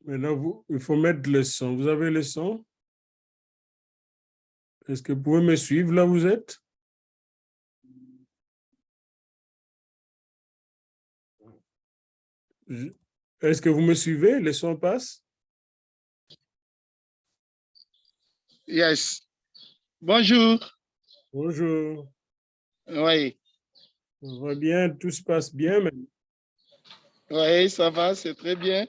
Maintenant, il faut mettre le son. Vous avez le son? Est-ce que vous pouvez me suivre là où vous êtes? Est-ce que vous me suivez? Le son passe? Yes. Bonjour. Bonjour. Oui. Ça va bien? Tout se passe bien maintenant? Oui, ça va, c'est très bien.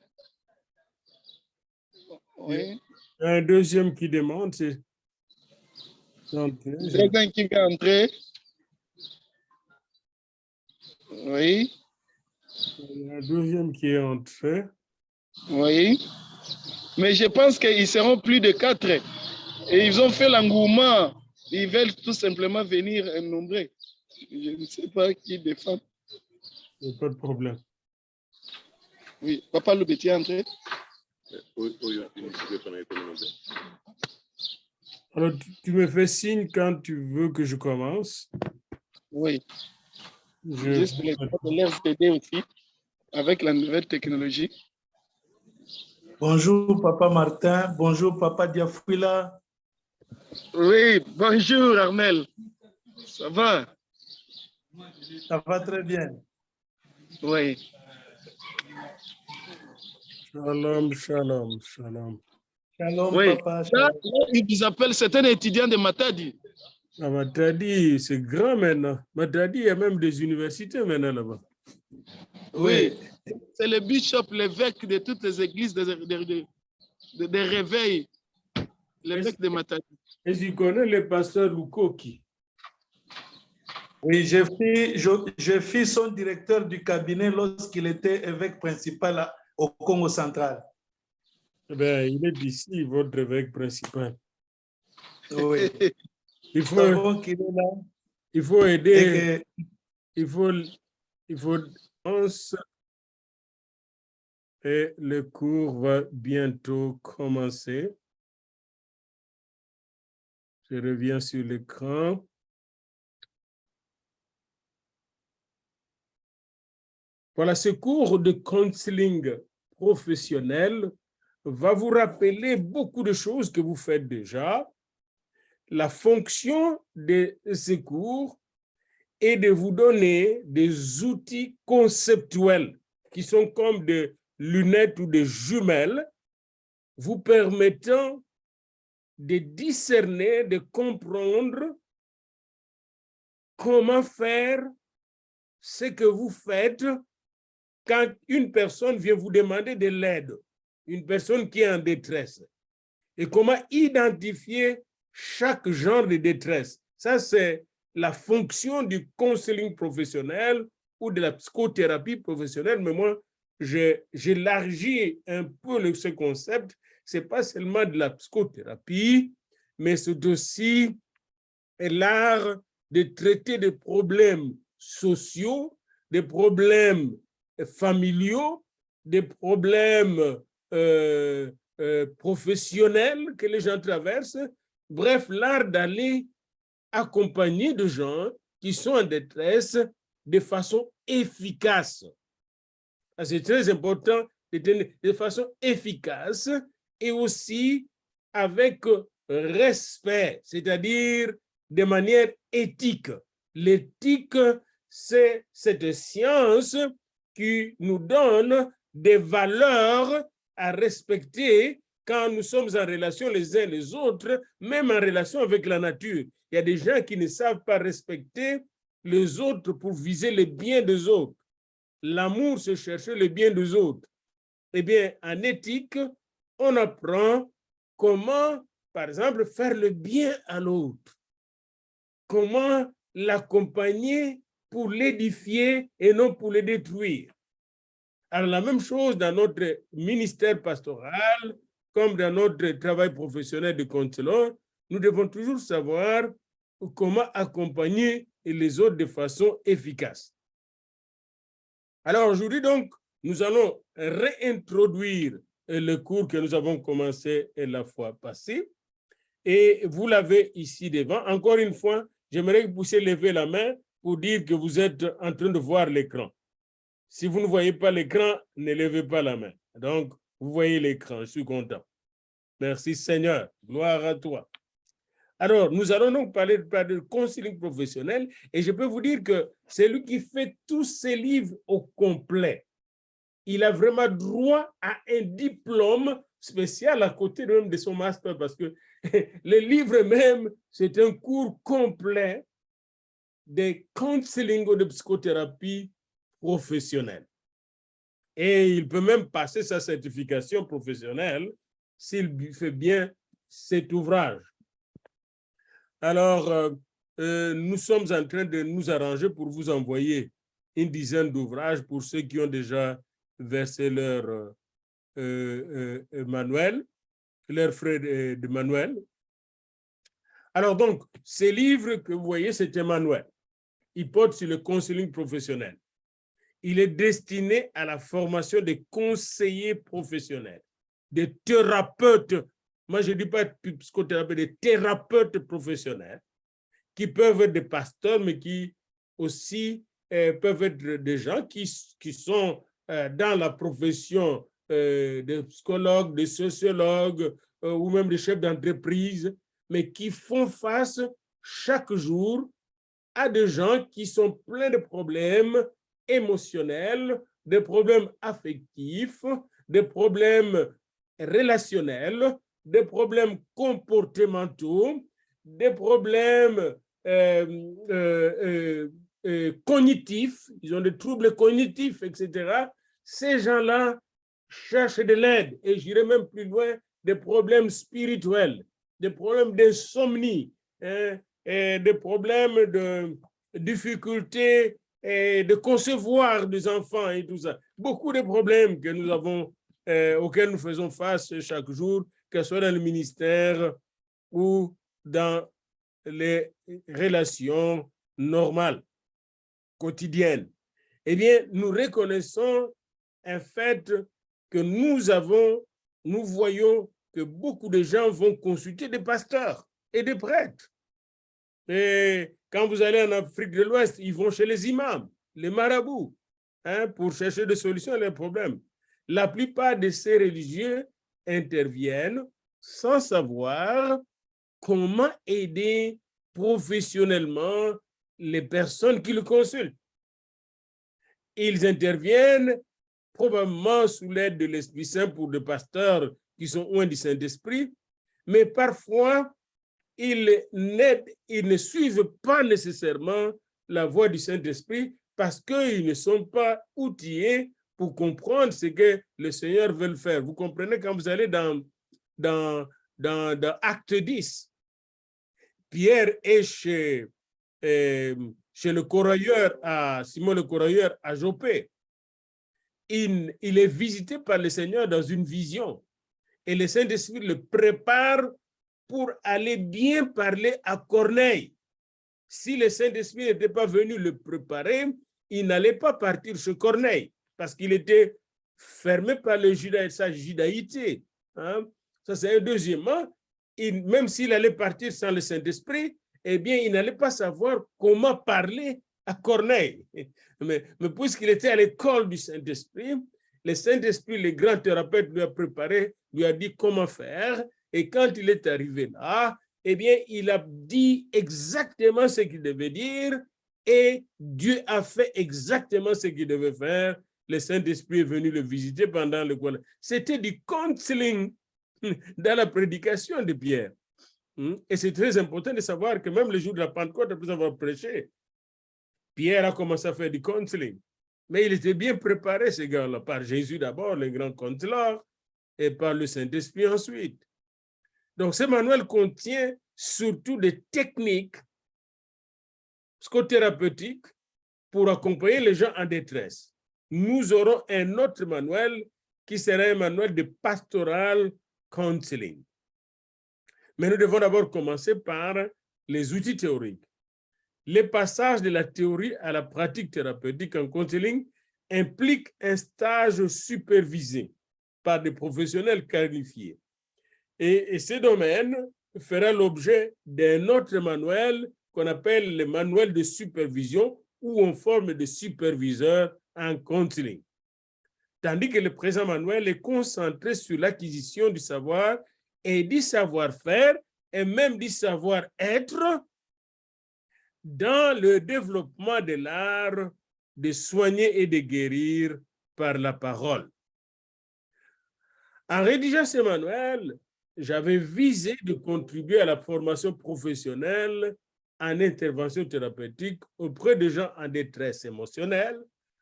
Oui. Il y a un deuxième qui demande, c'est... Quelqu'un qui veut entrer. Oui. Il y a un deuxième qui est entré. Oui. Mais je pense qu'ils seront plus de 4. Et ils ont fait l'engouement. Ils veulent tout simplement venir nombrer. Je ne sais pas qui défend. Il n'y a pas de problème. Oui. Papa Loubeti est entré. Alors, tu me fais signe quand tu veux que je commence. Oui. Je... Juste les de l'air d'aider aussi avec la nouvelle technologie. Bonjour, Papa Martin. Bonjour, Papa Diafouila. Oui, bonjour, Armel. Ça va? Ça va très bien. Oui. Shalom, shalom, shalom. Shalom, Oui. Papa. Là, Shalom. ils vous appellent, c'est un étudiant de Matadi. Ah, Matadi, c'est grand maintenant. Matadi, il y a même des universités maintenant là-bas. Oui. C'est le bishop, l'évêque de toutes les églises des réveils. L'évêque de Matadi. Et tu connais le pasteur Lukoki? Oui, je fus son directeur du cabinet lorsqu'il était évêque principal au Congo central. Eh bien, il est d'ici, votre évêque principal. Oui. Il faut, savons qu'il est là. Il faut aider. Que... Il faut. Et le cours va bientôt commencer. Je reviens sur l'écran. Voilà, ce cours de counseling professionnel va vous rappeler beaucoup de choses que vous faites déjà. La fonction de ces cours est de vous donner des outils conceptuels qui sont comme des lunettes ou des jumelles vous permettant de discerner, de comprendre comment faire ce que vous faites quand une personne vient vous demander de l'aide, une personne qui est en détresse, et comment identifier chaque genre de détresse. Ça, c'est la fonction du counseling professionnel ou de la psychothérapie professionnelle, mais moi, j'élargis un peu ce concept. Ce n'est pas seulement de la psychothérapie, mais c'est aussi l'art de traiter des problèmes sociaux, des problèmes familiaux, des problèmes professionnels que les gens traversent. Bref, l'art d'aller accompagner des gens qui sont en détresse de façon efficace. C'est très important de façon efficace et aussi avec respect, c'est-à-dire de manière éthique. L'éthique, c'est cette science qui nous donne des valeurs à respecter quand nous sommes en relation les uns les autres, même en relation avec la nature. Il y a des gens qui ne savent pas respecter les autres pour viser le bien des autres. L'amour, c'est chercher le bien des autres. Eh bien, en éthique, on apprend comment, par exemple, faire le bien à l'autre. Comment l'accompagner pour l'édifier et non pour le détruire. Alors, la même chose dans notre ministère pastoral, comme dans notre travail professionnel de counselor, nous devons toujours savoir comment accompagner les autres de façon efficace. Alors, aujourd'hui, donc, nous allons réintroduire le cours que nous avons commencé la fois passée. Et vous l'avez ici devant. Encore une fois, j'aimerais que vous puissiez lever la main pour dire que vous êtes en train de voir l'écran. Si vous ne voyez pas l'écran, ne levez pas la main. Donc, Vous voyez l'écran, je suis content. Merci Seigneur, gloire à toi. Alors, nous allons donc parler de counseling professionnel et je peux vous dire que c'est lui qui fait tous ces livres au complet. Il a vraiment droit à un diplôme spécial à côté même de son master parce que le livre même, c'est un cours complet de counseling ou de psychothérapie professionnelle. Et il peut même passer sa certification professionnelle s'il fait bien cet ouvrage. Alors, nous sommes en train de nous arranger pour vous envoyer une dizaine d'ouvrages pour ceux qui ont déjà versé leur manuel, leurs frais de manuel. Alors donc, ces livres que vous voyez, c'est un manuel. Il porte sur le counseling professionnel. Il est destiné à la formation des conseillers professionnels, des thérapeutes. Moi, je ne dis pas psychothérapeutes, des thérapeutes professionnels qui peuvent être des pasteurs, mais qui aussi peuvent être des gens qui sont dans la profession de psychologues, de sociologues ou même de chefs d'entreprise, mais qui font face chaque jour à des gens qui sont pleins de problèmes émotionnels, des problèmes affectifs, des problèmes relationnels, des problèmes comportementaux, des problèmes cognitifs, ils ont des troubles cognitifs, etc. Ces gens-là cherchent de l'aide, et j'irai même plus loin, des problèmes spirituels, des problèmes d'insomnie, des problèmes de difficultés de concevoir des enfants et tout ça. Beaucoup de problèmes que nous avons, auxquels nous faisons face chaque jour, que ce soit dans le ministère ou dans les relations normales, quotidiennes. Eh bien, nous reconnaissons un fait que nous voyons que beaucoup de gens vont consulter des pasteurs et des prêtres. Et quand vous allez en Afrique de l'Ouest, ils vont chez les imams, les marabouts, pour chercher des solutions à leurs problèmes. La plupart de ces religieux interviennent sans savoir comment aider professionnellement les personnes qui le consultent. Ils interviennent probablement sous l'aide de l'Esprit Saint pour des pasteurs qui sont loin du Saint-Esprit, mais parfois, ils ne suivent pas nécessairement la voie du Saint-Esprit parce qu'ils ne sont pas outillés pour comprendre ce que le Seigneur veut faire. Vous comprenez, quand vous allez dans Acte 10, Pierre est chez le corailleur, Simon le corailleur à Jopé. Il est visité par le Seigneur dans une vision et le Saint-Esprit le prépare pour aller bien parler à Corneille. Si le Saint-Esprit n'était pas venu le préparer, il n'allait pas partir chez Corneille parce qu'il était fermé par sa judaïté. Ça, c'est un deuxièmement. Même s'il allait partir sans le Saint-Esprit, eh bien, il n'allait pas savoir comment parler à Corneille. Mais puisqu'il était à l'école du Saint-Esprit, le Saint-Esprit, le grand thérapeute, lui a préparé, lui a dit comment faire. Et quand il est arrivé là, eh bien, il a dit exactement ce qu'il devait dire et Dieu a fait exactement ce qu'il devait faire. Le Saint-Esprit est venu le visiter pendant le cours. C'était du counseling dans la prédication de Pierre. Et c'est très important de savoir que même le jour de la Pentecôte, après avoir prêché, Pierre a commencé à faire du counseling. Mais il était bien préparé, ce gars-là, par Jésus d'abord, le grand counselor, et par le Saint-Esprit ensuite. Donc, ce manuel contient surtout des techniques psychothérapeutiques pour accompagner les gens en détresse. Nous aurons un autre manuel qui sera un manuel de pastoral counseling. Mais nous devons d'abord commencer par les outils théoriques. Les passages de la théorie à la pratique thérapeutique en counseling impliquent un stage supervisé par des professionnels qualifiés. Et ce domaine fera l'objet d'un autre manuel qu'on appelle le manuel de supervision ou en forme de superviseur en counseling. tandis que le président manuel est concentré sur l'acquisition du savoir et du savoir-faire et même du savoir-être dans le développement de l'art de soigner et de guérir par la parole. En rédigeant ce manuel, j'avais visé de contribuer à la formation professionnelle en intervention thérapeutique auprès de gens en détresse émotionnelle,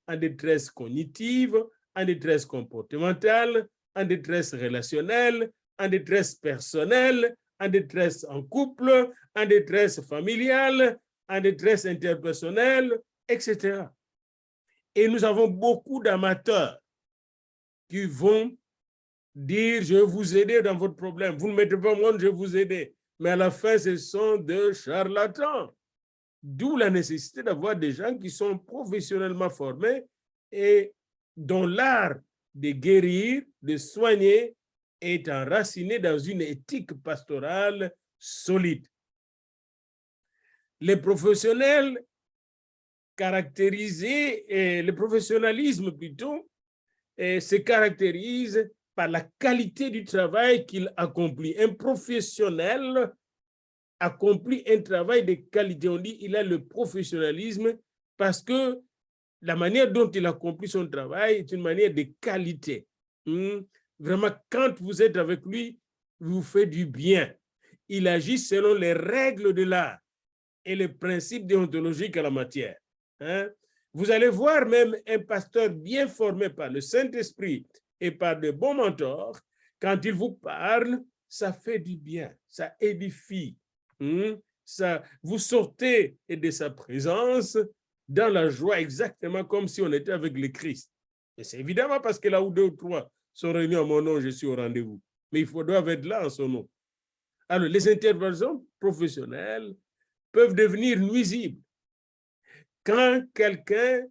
en détresse cognitive, en détresse comportementale, en détresse relationnelle, en détresse personnelle, en détresse en couple, en détresse familiale, en détresse interpersonnelle, etc. Et nous avons beaucoup d'amateurs qui vont dire « je vais vous aider dans votre problème, vous ne mettez pas au monde, je vais vous aider ». Mais à la fin, ce sont des charlatans. D'où la nécessité d'avoir des gens qui sont professionnellement formés et dont l'art de guérir, de soigner est enraciné dans une éthique pastorale solide. Les professionnels caractérisés, le professionnalisme plutôt, se caractérise par la qualité du travail qu'il accomplit. Un professionnel accomplit un travail de qualité. On dit qu'il a le professionnalisme parce que la manière dont il accomplit son travail est une manière de qualité. Vraiment, quand vous êtes avec lui, vous faites du bien. Il agit selon les règles de l'art et les principes déontologiques en la matière. Vous allez voir même un pasteur bien formé par le Saint-Esprit et par de bons mentors, quand il vous parle, ça fait du bien, ça édifie. Ça, vous sortez de sa présence dans la joie, exactement comme si on était avec le Christ. Et c'est évidemment parce que là où 2 ou 3 sont réunis en mon nom, je suis au rendez-vous. Mais il doivent être là en son nom. Alors, les interventions professionnelles peuvent devenir nuisibles. Quand quelqu'un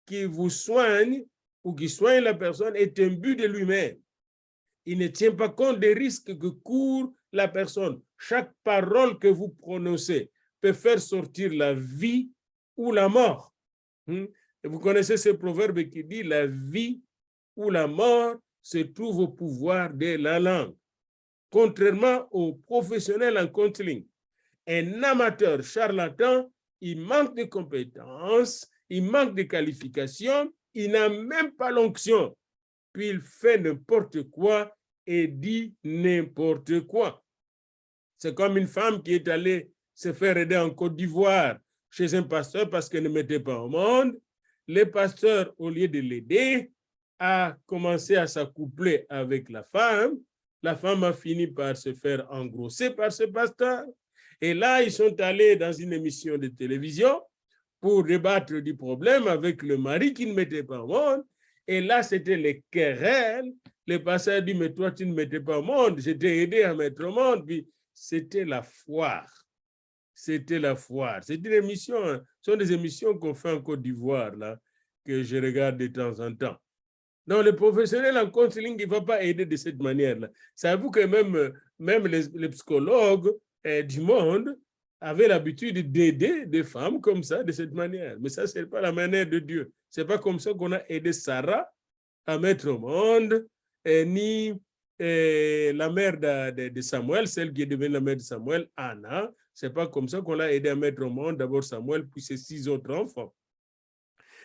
qui vous soigne ou qui soigne la personne est imbu de lui-même, il ne tient pas compte des risques que court la personne. Chaque parole que vous prononcez peut faire sortir la vie ou la mort. Et vous connaissez ce proverbe qui dit « la vie ou la mort se trouve au pouvoir de la langue ». Contrairement aux professionnels en counseling, un amateur charlatan, il manque de compétences, il manque de qualifications, il n'a même pas l'onction. Puis il fait n'importe quoi et dit n'importe quoi. C'est comme une femme qui est allée se faire aider en Côte d'Ivoire chez un pasteur parce qu'elle ne mettait pas au monde. Le pasteur, au lieu de l'aider, a commencé à s'accoupler avec la femme. La femme a fini par se faire engrosser par ce pasteur. Et là, ils sont allés dans une émission de télévision pour débattre du problème avec le mari qui ne mettait pas au monde. Et là, c'était les querelles. Le pasteur dit, mais toi, tu ne mettais pas au monde. Je t'ai aidé à mettre au monde. Puis, c'était la foire. C'était la foire. C'est une émission, ce sont des émissions qu'on fait en Côte d'Ivoire, là, que je regarde de temps en temps. Non, le professionnel en counseling, il ne va pas aider de cette manière-là. Savez-vous que même les psychologues du monde avaient l'habitude d'aider des femmes comme ça, de cette manière. Mais ça, ce n'est pas la manière de Dieu. Ce n'est pas comme ça qu'on a aidé Sarah à mettre au monde, ni la mère de Samuel, celle qui est devenue la mère de Samuel, Anna. Ce n'est pas comme ça qu'on l'a aidé à mettre au monde d'abord Samuel, puis ses 6 autres enfants.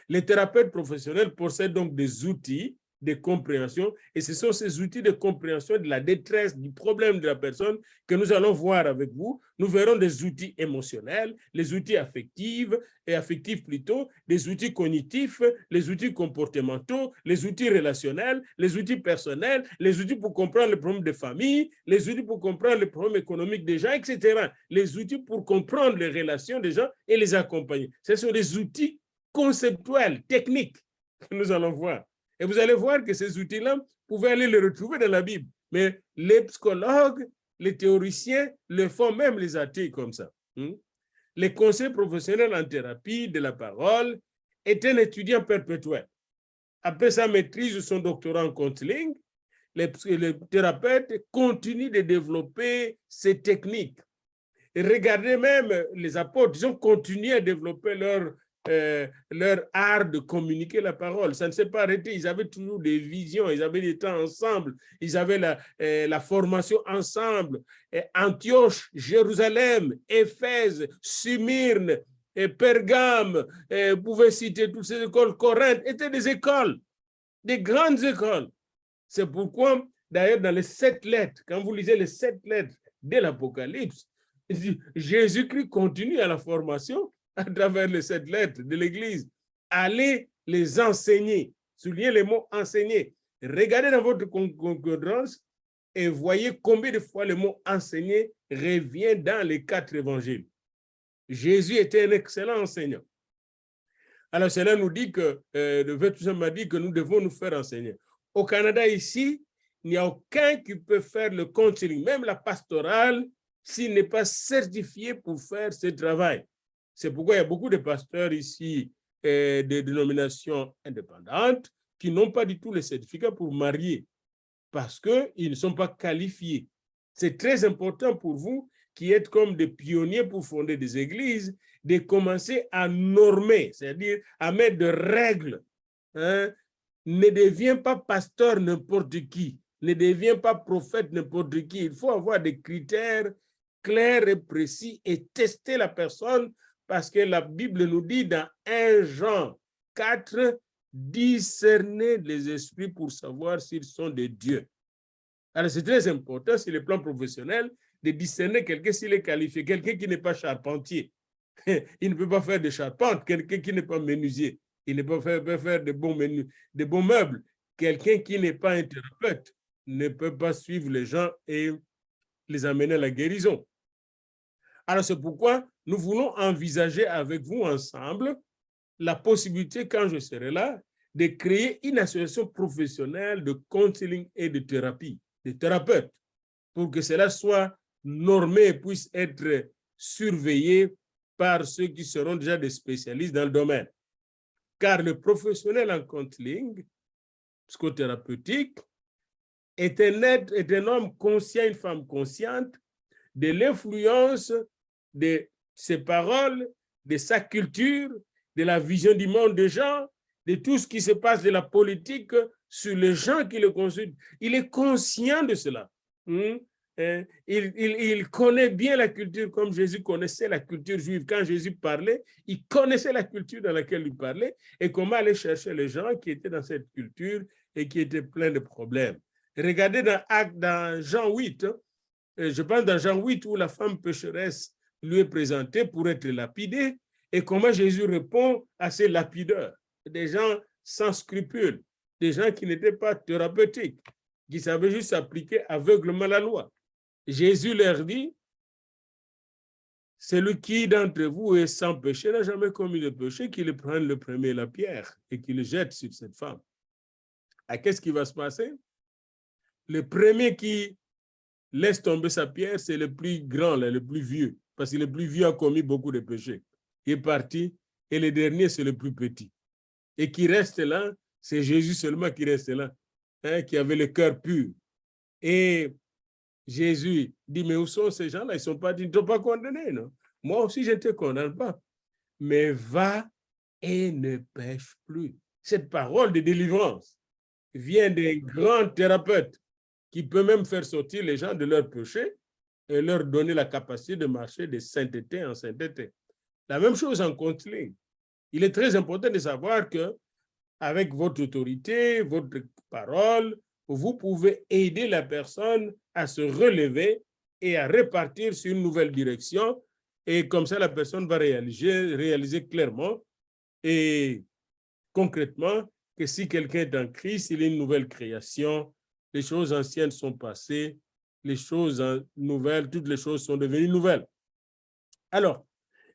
Les thérapeutes professionnels possèdent donc des outils de compréhension et ce sont ces outils de compréhension de la détresse, du problème de la personne que nous allons voir avec vous. Nous verrons des outils émotionnels, les outils affectifs plutôt, des outils cognitifs, les outils comportementaux, les outils relationnels, les outils personnels, les outils pour comprendre les problèmes de famille, les outils pour comprendre les problèmes économiques des gens, etc. Les outils pour comprendre les relations des gens et les accompagner. Ce sont des outils conceptuels, techniques que nous allons voir. Et vous allez voir que ces outils-là, vous pouvez aller les retrouver dans la Bible. Mais les psychologues, les théoriciens le font, même les athées comme ça. Les conseils professionnels en thérapie de la parole est un étudiant perpétuel. Après sa maîtrise ou son doctorat en counseling, les thérapeutes continuent de développer ces techniques. Et regardez même les apôtres, ils ont continué à développer leur leur art de communiquer la parole. Ça ne s'est pas arrêté. Ils avaient toujours des visions, ils avaient des temps ensemble, ils avaient la formation ensemble. Et Antioche, Jérusalem, Éphèse, Smyrne, et Pergame, vous pouvez citer toutes ces écoles, Corinthe, étaient des écoles, des grandes écoles. C'est pourquoi, d'ailleurs, dans les 7 lettres, quand vous lisez les 7 lettres de l'Apocalypse, Jésus-Christ continue à la formation à travers les 7 lettres de l'Église. Allez les enseigner. Soulignez les mots enseigner. Regardez dans votre concordance et voyez combien de fois le mot enseigner revient dans les 4 évangiles. Jésus était un excellent enseignant. Alors, cela nous dit que, le Verset m'a dit que nous devons nous faire enseigner. Au Canada, ici, il n'y a aucun qui peut faire le counseling, même la pastorale, s'il n'est pas certifié pour faire ce travail. C'est pourquoi il y a beaucoup de pasteurs ici, des dénominations indépendantes, qui n'ont pas du tout les certificats pour marier, parce qu'ils ne sont pas qualifiés. C'est très important pour vous, qui êtes comme des pionniers pour fonder des églises, de commencer à normer, c'est-à-dire à mettre des règles. Hein? Ne deviens pas pasteur n'importe qui, ne deviens pas prophète n'importe qui. Il faut avoir des critères clairs et précis et tester la personne, parce que la Bible nous dit dans 1 Jean 4, discerner les esprits pour savoir s'ils sont de Dieu. Alors c'est très important sur le plan professionnel de discerner quelqu'un s'il est qualifié, quelqu'un qui n'est pas charpentier. Il ne peut pas faire de charpente, quelqu'un qui n'est pas menuisier. Il ne peut pas faire de bons meubles. Quelqu'un qui n'est pas un thérapeute ne peut pas suivre les gens et les amener à la guérison. Alors, c'est pourquoi nous voulons envisager avec vous ensemble la possibilité, quand je serai là, de créer une association professionnelle de counseling et de thérapie, de thérapeutes, pour que cela soit normé et puisse être surveillé par ceux qui seront déjà des spécialistes dans le domaine. Car le professionnel en counseling psychothérapeutique est un homme conscient, une femme consciente de l'influence de ses paroles, de sa culture, de la vision du monde des gens, de tout ce qui se passe de la politique sur les gens qui le consultent. Il est conscient de cela. Il connaît bien la culture comme Jésus connaissait la culture juive. Quand Jésus parlait, il connaissait la culture dans laquelle il parlait et comment aller chercher les gens qui étaient dans cette culture et qui étaient pleins de problèmes. Regardez dans Jean 8, je pense dans Jean 8 où la femme pécheresse lui est présentée pour être lapidée et comment Jésus répond à ces lapideurs, des gens sans scrupules, des gens qui n'étaient pas thérapeutiques, qui savaient juste appliquer aveuglement la loi. Jésus leur dit, celui qui d'entre vous est sans péché n'a jamais commis de péché, qu'il prenne le premier la pierre et qu'il le jette sur cette femme. Qu'est-ce qui va se passer? Le premier qui laisse tomber sa pierre, c'est le plus grand, le plus vieux, parce que le plus vieux a commis beaucoup de péchés. Il est parti, et le dernier, c'est le plus petit. Et qui reste là, c'est Jésus seulement qui reste là, qui avait le cœur pur. Et Jésus dit, mais où sont ces gens-là? Ils ne sont pas condamnés, non? Moi aussi, je ne te condamne pas. Mais va et ne pêche plus. Cette parole de délivrance vient d'un grand thérapeute qui peut même faire sortir les gens de leur péché et leur donner la capacité de marcher de sainteté en sainteté. La même chose en counseling. Il est très important de savoir que avec votre autorité, votre parole, vous pouvez aider la personne à se relever et à repartir sur une nouvelle direction. Et comme ça, la personne va réaliser clairement et concrètement que si quelqu'un est en Christ, il est une nouvelle création. Les choses anciennes sont passées, les choses nouvelles, toutes les choses sont devenues nouvelles. Alors,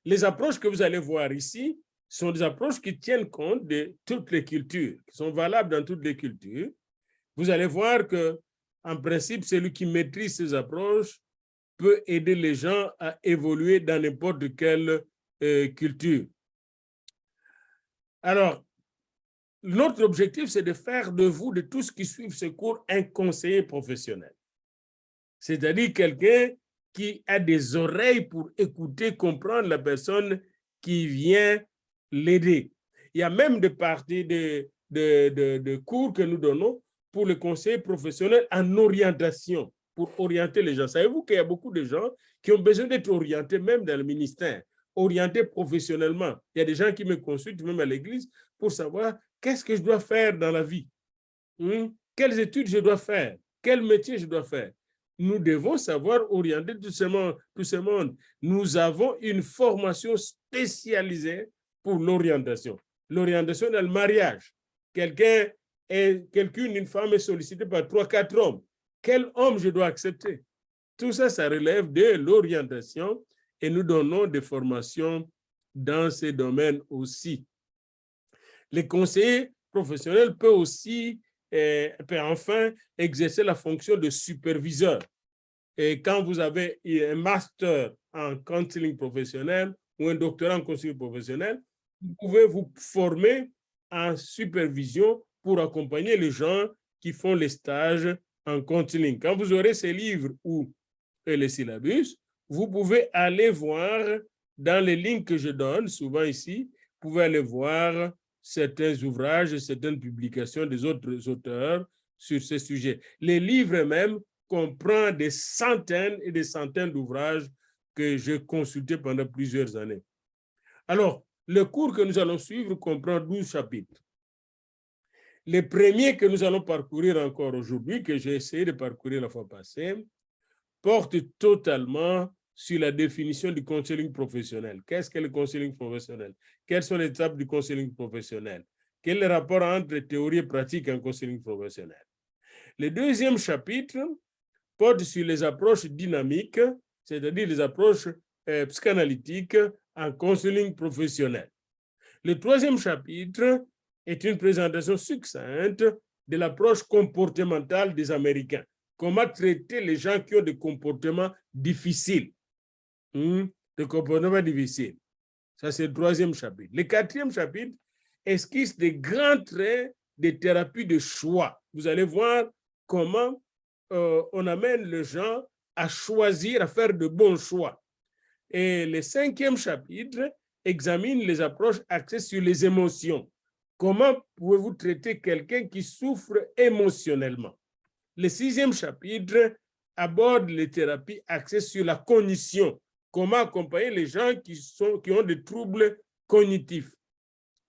les approches que vous allez voir ici sont des approches qui tiennent compte de toutes les cultures, qui sont valables dans toutes les cultures. Vous allez voir que, en principe, celui qui maîtrise ces approches peut aider les gens à évoluer dans n'importe quelle culture. Alors, notre objectif, c'est de faire de vous, de tous qui suivent ce cours, un conseiller professionnel. C'est-à-dire quelqu'un qui a des oreilles pour écouter, comprendre la personne qui vient l'aider. Il y a même des parties de cours que nous donnons pour les conseillers professionnels en orientation, pour orienter les gens. Savez-vous qu'il y a beaucoup de gens qui ont besoin d'être orientés, même dans le ministère, orientés professionnellement. Il y a des gens qui me consultent, même à l'église, pour savoir qu'est-ce que je dois faire dans la vie. Quelles études je dois faire, quel métier je dois faire. Nous devons savoir orienter tout ce monde. Nous avons une formation spécialisée pour l'orientation. L'orientation dans le mariage. Une femme est sollicitée par 3-4 hommes. Quel homme je dois accepter? Tout ça, ça relève de l'orientation et nous donnons des formations dans ces domaines aussi. Les conseillers professionnels peuvent aussi enfin exercer la fonction de superviseur. Et quand vous avez un master en counseling professionnel ou un doctorat en counseling professionnel, vous pouvez vous former en supervision pour accompagner les gens qui font les stages en counseling. Quand vous aurez ces livres ou les syllabus, vous pouvez aller voir dans les lignes que je donne, souvent ici, vous pouvez aller voir certains ouvrages, certaines publications des autres auteurs sur ce sujet. Les livres même comprennent des centaines et des centaines d'ouvrages que j'ai consultés pendant plusieurs années. Alors, le cours que nous allons suivre comprend 12 chapitres. Les premiers que nous allons parcourir encore aujourd'hui, que j'ai essayé de parcourir la fois passée, portent totalement sur la définition du counseling professionnel. Qu'est-ce que le counseling professionnel? Quelles sont les étapes du counseling professionnel? Quel est le rapport entre théorie et pratique en counseling professionnel? Le deuxième chapitre porte sur les approches dynamiques, c'est-à-dire les approches psychanalytiques en counseling professionnel. Le troisième chapitre est une présentation succincte de l'approche comportementale des Américains. Comment traiter les gens qui ont des comportements difficiles. Des comportements difficiles. Ça, c'est le troisième chapitre. Le quatrième chapitre esquisse des grands traits des thérapies de choix. Vous allez voir comment on amène les gens à choisir, à faire de bons choix. Et le cinquième chapitre examine les approches axées sur les émotions. Comment pouvez-vous traiter quelqu'un qui souffre émotionnellement? Le sixième chapitre aborde les thérapies axées sur la cognition. Comment accompagner les gens qui ont des troubles cognitifs.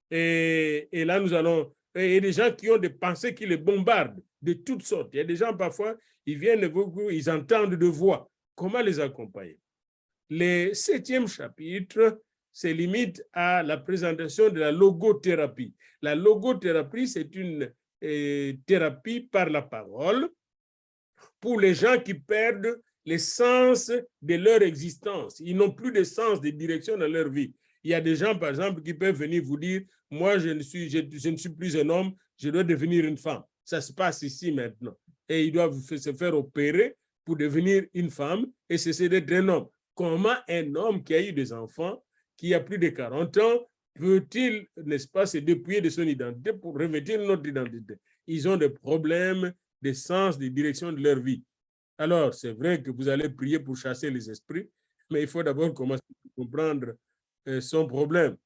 Et là, nous allons... Et des gens qui ont des pensées qui les bombardent de toutes sortes. Il y a des gens, parfois, ils viennent, ils entendent de voix. Comment les accompagner? Le septième chapitre se limite à la présentation de la logothérapie. La logothérapie, c'est une thérapie par la parole pour les gens qui perdent le sens de leur existence. Ils n'ont plus de sens, de direction dans leur vie. Il y a des gens, par exemple, qui peuvent venir vous dire, moi, je ne suis plus un homme, je dois devenir une femme. Ça se passe ici maintenant. Et ils doivent se faire opérer pour devenir une femme et cesser d'être un homme. Comment un homme qui a eu des enfants, qui a plus de 40 ans, peut-il, n'est-ce pas, se dépouiller de son identité pour revêtir notre identité? Ils ont des problèmes de sens, de direction de leur vie. Alors, c'est vrai que vous allez prier pour chasser les esprits, mais il faut d'abord commencer à comprendre son problème.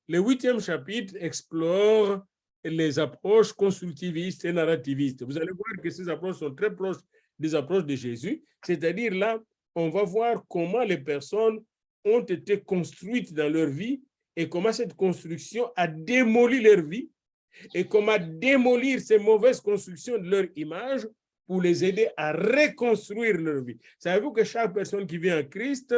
Le huitième chapitre explore les approches constructivistes et narrativistes. Vous allez voir que ces approches sont très proches des approches de Jésus, c'est-à-dire là, on va voir comment les personnes ont été construites dans leur vie et comment cette construction a démoli leur vie et comment démolir ces mauvaises constructions de leur image pour les aider à reconstruire leur vie. Savez-vous que chaque personne qui vient en Christ,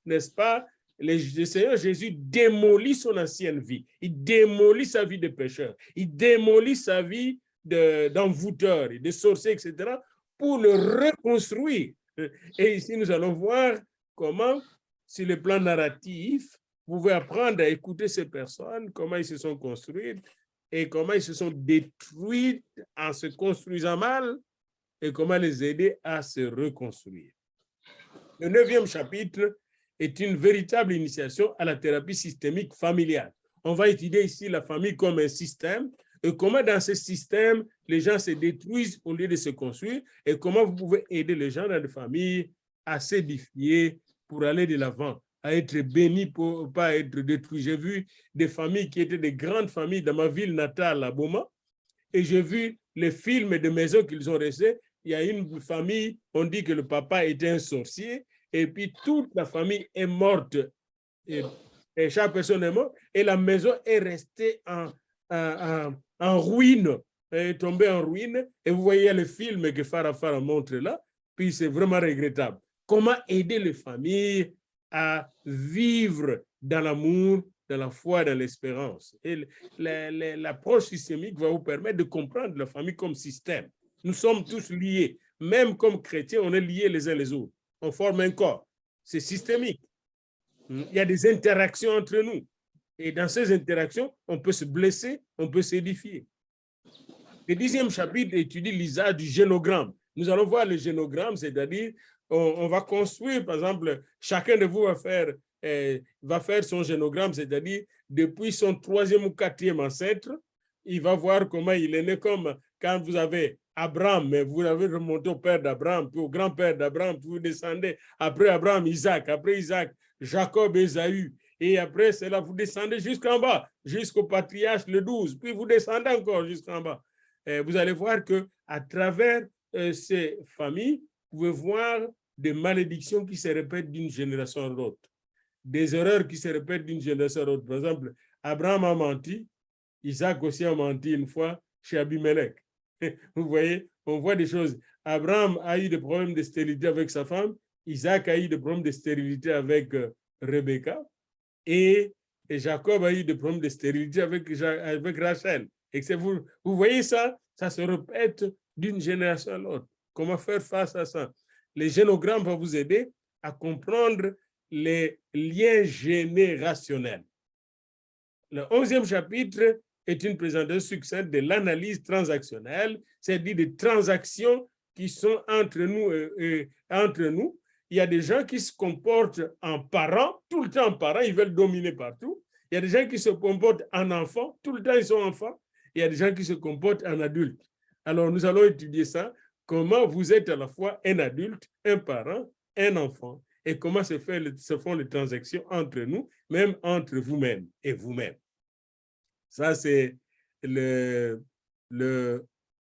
n'est-ce pas, le Seigneur Jésus démolit son ancienne vie. Il démolit sa vie de pécheur. Il démolit sa vie d'envoûteur, de sorcier, etc. pour le reconstruire. Et ici, nous allons voir comment, sur le plan narratif, vous pouvez apprendre à écouter ces personnes, comment ils se sont construites et comment ils se sont détruites en se construisant mal et comment les aider à se reconstruire. Le 9e chapitre est une véritable initiation à la thérapie systémique familiale. On va étudier ici la famille comme un système et comment dans ce système, les gens se détruisent au lieu de se construire et comment vous pouvez aider les gens dans les familles à s'édifier pour aller de l'avant. à être bénis pour pas être détruits. J'ai vu des familles qui étaient des grandes familles dans ma ville natale, à Boma, et j'ai vu les films de maisons qu'ils ont restés. Il y a une famille, on dit que le papa était un sorcier, et puis toute la famille est morte. Et chaque personne est morte, et la maison est restée en ruine, est tombée en ruine, et vous voyez le film que Farah montre là, puis c'est vraiment regrettable. Comment aider les familles à vivre dans l'amour, dans la foi, dans l'espérance. Et l'approche systémique va vous permettre de comprendre la famille comme système. Nous sommes tous liés. Même comme chrétiens, on est liés les uns les autres. On forme un corps. C'est systémique. Il y a des interactions entre nous. Et dans ces interactions, on peut se blesser, on peut s'édifier. Le 10e chapitre étudie l'usage du génogramme. Nous allons voir le génogramme, c'est-à-dire on va construire, par exemple, chacun de vous va faire son génogramme, c'est-à-dire depuis son 3e ou 4e ancêtre, il va voir comment il est né, comme quand vous avez Abraham, mais vous avez remonté au père d'Abraham, puis au grand-père d'Abraham, puis vous descendez après Abraham, Isaac, après Isaac, Jacob, Ésaü, et après cela, vous descendez jusqu'en bas, jusqu'au patriarche le 12, puis vous descendez encore jusqu'en bas. Et vous allez voir qu'à travers ces familles, vous pouvez voir des malédictions qui se répètent d'une génération à l'autre, des erreurs qui se répètent d'une génération à l'autre. Par exemple, Abraham a menti, Isaac aussi a menti une fois chez Abimelech. Vous voyez, on voit des choses. Abraham a eu des problèmes de stérilité avec sa femme, Isaac a eu des problèmes de stérilité avec Rebecca, et Jacob a eu des problèmes de stérilité avec Rachel. Et vous voyez ça, ça se répète d'une génération à l'autre. Comment faire face à ça? Les génogrammes vont vous aider à comprendre les liens générationnels. Le 11e chapitre est une présentation succincte de l'analyse transactionnelle, c'est-à-dire des transactions qui sont entre nous. Il y a des gens qui se comportent en parents, tout le temps en parents, ils veulent dominer partout. Il y a des gens qui se comportent en enfants, tout le temps ils sont enfants. Il y a des gens qui se comportent en adultes. Alors, nous allons étudier ça, comment vous êtes à la fois un adulte, un parent, un enfant, et comment se font les transactions entre nous, même entre vous-même et vous-même. Ça, c'est le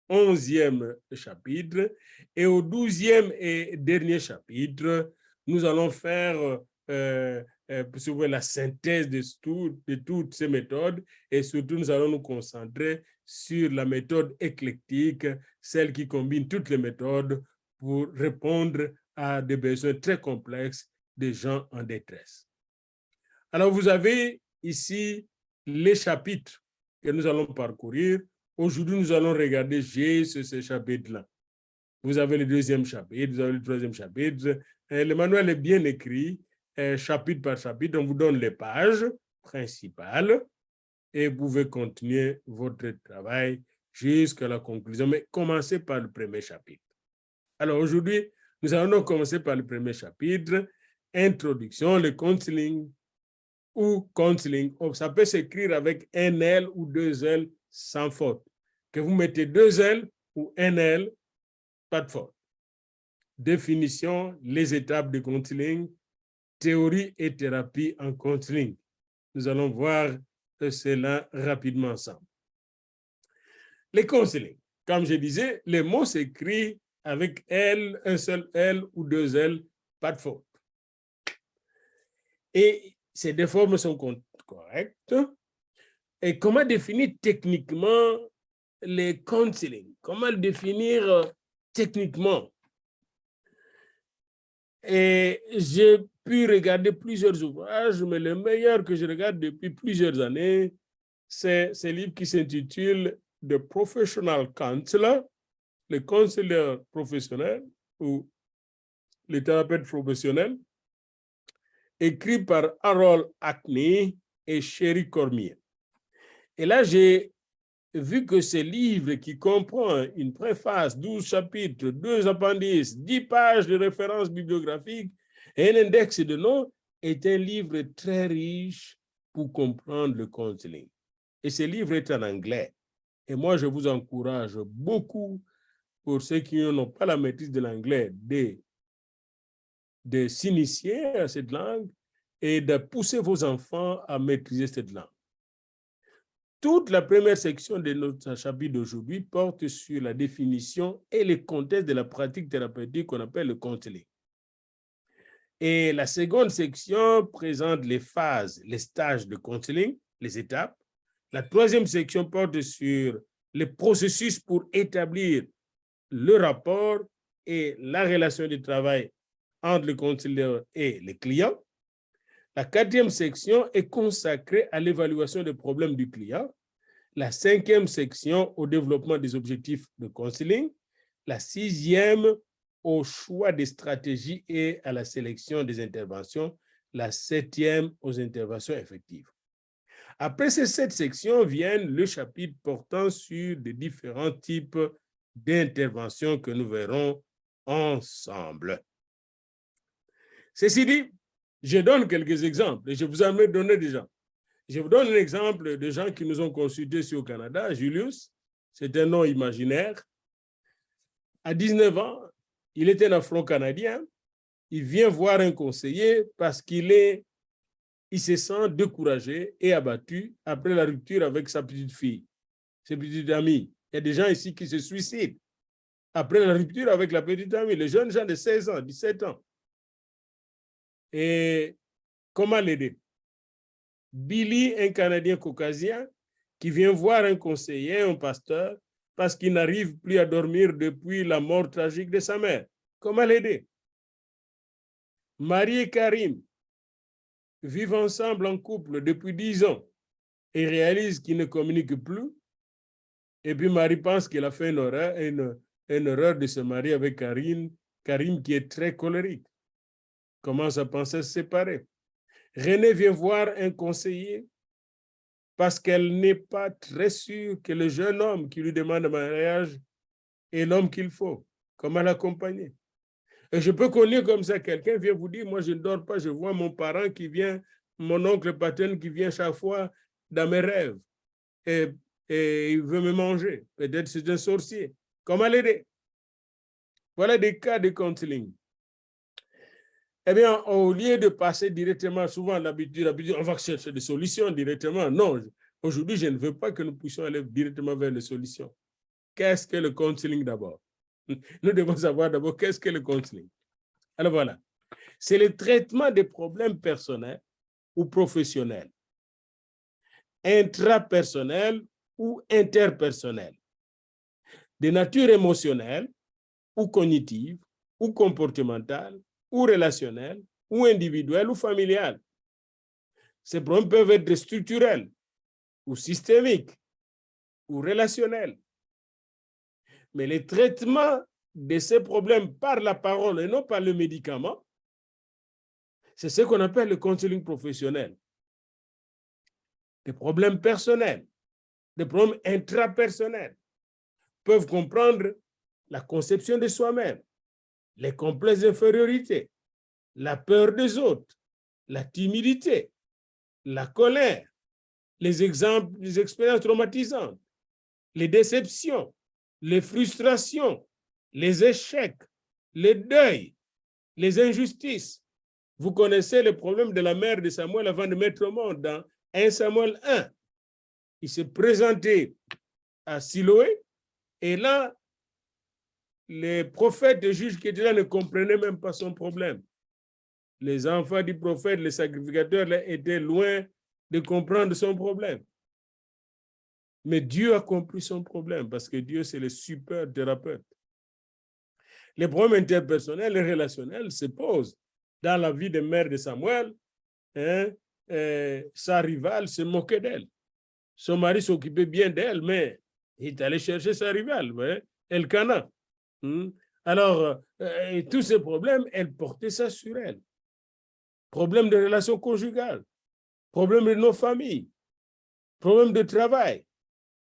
11e chapitre. Et au 12e et dernier chapitre, nous allons faire la synthèse de toutes ces méthodes, et surtout, nous allons nous concentrer sur la méthode éclectique, celle qui combine toutes les méthodes pour répondre à des besoins très complexes des gens en détresse. Alors, vous avez ici les chapitres que nous allons parcourir. Aujourd'hui, nous allons regarder ce chapitre-là. Vous avez le 2e chapitre, vous avez le 3e chapitre. Le manuel est bien écrit, chapitre par chapitre. On vous donne les pages principales et vous pouvez continuer votre travail jusqu'à la conclusion. Mais commencez par le 1er chapitre. Alors aujourd'hui, nous allons commencer par le 1er chapitre, introduction, le counseling ou counseling. Ça peut s'écrire avec un L ou 2 L sans faute. Que vous mettez 2 L ou un L, pas de faute. Définition, les étapes de counseling, théorie et thérapie en counseling. Nous allons voir cela rapidement ensemble. Les counseling, comme je disais, les mots s'écrivent avec L, un seul L ou 2 L, pas de faute. Et ces deux formes sont correctes. Et comment définir techniquement les counseling? Comment le définir techniquement? Et j'ai pu regarder plusieurs ouvrages, mais le meilleur que je regarde depuis plusieurs années, c'est ce livre qui s'intitule « The Professional Counselor », le conseiller professionnel ou le thérapeute professionnel, écrit par Harold Hackney et Sherry Cormier. Et là, j'ai vu que ce livre qui comprend une préface, 12 chapitres, 2 appendices, 10 pages de références bibliographiques et un index de noms, est un livre très riche pour comprendre le counseling. Et ce livre est en anglais. Et moi, je vous encourage beaucoup, pour ceux qui n'ont pas la maîtrise de l'anglais, de s'initier à cette langue et de pousser vos enfants à maîtriser cette langue. Toute la première section de notre chapitre d'aujourd'hui porte sur la définition et le contexte de la pratique thérapeutique qu'on appelle le counseling. Et la seconde section présente les phases, les stages de counseling, les étapes. La troisième section porte sur le processus pour établir le rapport et la relation de travail entre le conseiller et les clients. La quatrième section est consacrée à l'évaluation des problèmes du client. La cinquième section au développement des objectifs de counseling. La sixième au choix des stratégies et à la sélection des interventions. La septième aux interventions effectives. Après ces 7 sections viennent le chapitre portant sur les différents types d'interventions que nous verrons ensemble. Ceci dit, je donne quelques exemples et je vous en ai donné déjà. Je vous donne un exemple de gens qui nous ont consultés ici au Canada. Julius, c'est un nom imaginaire. À 19 ans, il était un Afro-Canadien. Il vient voir un conseiller parce qu'il se sent découragé et abattu après la rupture avec sa petite fille, ses petites amies. Il y a des gens ici qui se suicident après la rupture avec la petite amie, les jeunes gens de 16 ans, 17 ans. Et comment l'aider? Billy, un Canadien caucasien, qui vient voir un conseiller, un pasteur, parce qu'il n'arrive plus à dormir depuis la mort tragique de sa mère. Comment l'aider? Marie et Karim vivent ensemble en couple depuis 10 ans et réalisent qu'ils ne communiquent plus. Et puis Marie pense qu'elle a fait une erreur de se marier avec Karim qui est très colérique. Commence à penser à se séparer. René vient voir un conseiller parce qu'elle n'est pas très sûre que le jeune homme qui lui demande un mariage est l'homme qu'il faut. Comment l'accompagner? Et je peux connaître comme ça, quelqu'un vient vous dire, moi je ne dors pas, je vois mon parent qui vient, mon oncle paterne qui vient chaque fois dans mes rêves et il veut me manger. Peut-être c'est un sorcier. Comment l'aider? Voilà des cas de counseling. Eh bien, au lieu de passer directement, souvent l'habitude, on va chercher des solutions directement. Non, aujourd'hui, je ne veux pas que nous puissions aller directement vers les solutions. Qu'est-ce que le counseling d'abord? Nous devons savoir d'abord qu'est-ce que le counseling. Alors voilà, c'est le traitement des problèmes personnels ou professionnels, intrapersonnels ou interpersonnels, de nature émotionnelle ou cognitive ou comportementale ou relationnelle ou individuelle ou familiale. Ces problèmes peuvent être structurels ou systémiques ou relationnels. Mais le traitement de ces problèmes par la parole et non par le médicament, c'est ce qu'on appelle le counseling professionnel. Des problèmes personnels, des problèmes intrapersonnels peuvent comprendre la conception de soi-même, les complexes d'infériorité, la peur des autres, la timidité, la colère, les expériences traumatisantes, les déceptions, les frustrations, les échecs, les deuils, les injustices. Vous connaissez le problème de la mère de Samuel avant de mettre au monde dans 1 Samuel 1. Il s'est présenté à Siloé et là, les prophètes et juges qui étaient là ne comprenaient même pas son problème. Les enfants du prophète, les sacrificateurs là, étaient loin de comprendre son problème. Mais Dieu a compris son problème parce que Dieu, c'est le super thérapeute. Les problèmes interpersonnels et relationnels se posent dans la vie de mère de Samuel. Sa rivale se moquait d'elle. Son mari s'occupait bien d'elle, mais il est allé chercher sa rivale, Elkana. Alors, tous ces problèmes, elle portait ça sur elle. Problèmes de relations conjugales, problèmes de nos familles, problèmes de travail,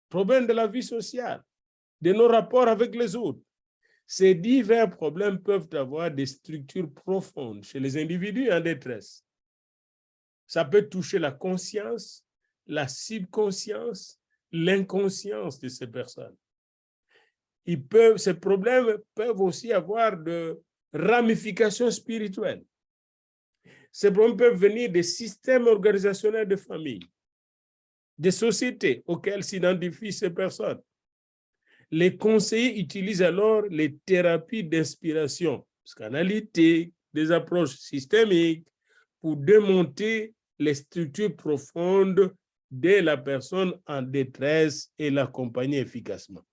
problèmes de la vie sociale, de nos rapports avec les autres. Ces divers problèmes peuvent avoir des structures profondes chez les individus en détresse. Ça peut toucher la conscience, la subconscience, l'inconscience de ces personnes. Ces problèmes peuvent aussi avoir de ramifications spirituelles. Ces problèmes peuvent venir des systèmes organisationnels de famille, des sociétés auxquelles s'identifient ces personnes. Les conseillers utilisent alors les thérapies d'inspiration psychanalytique, des approches systémiques pour démonter les structures profondes de la personne en détresse et l'accompagner efficacement.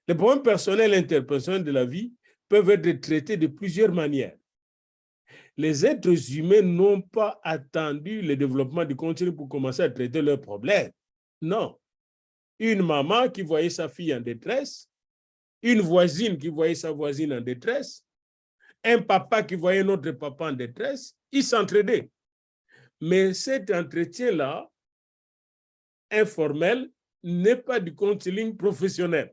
Les problèmes personnels et interpersonnels de la vie peuvent être traités de plusieurs manières. Les êtres humains n'ont pas attendu le développement du contenu pour commencer à traiter leurs problèmes. Non. Une maman qui voyait sa fille en détresse, une voisine qui voyait sa voisine en détresse, un papa qui voyait notre papa en détresse, ils s'entraidaient. Mais cet entretien-là, informel, n'est pas du counseling professionnel.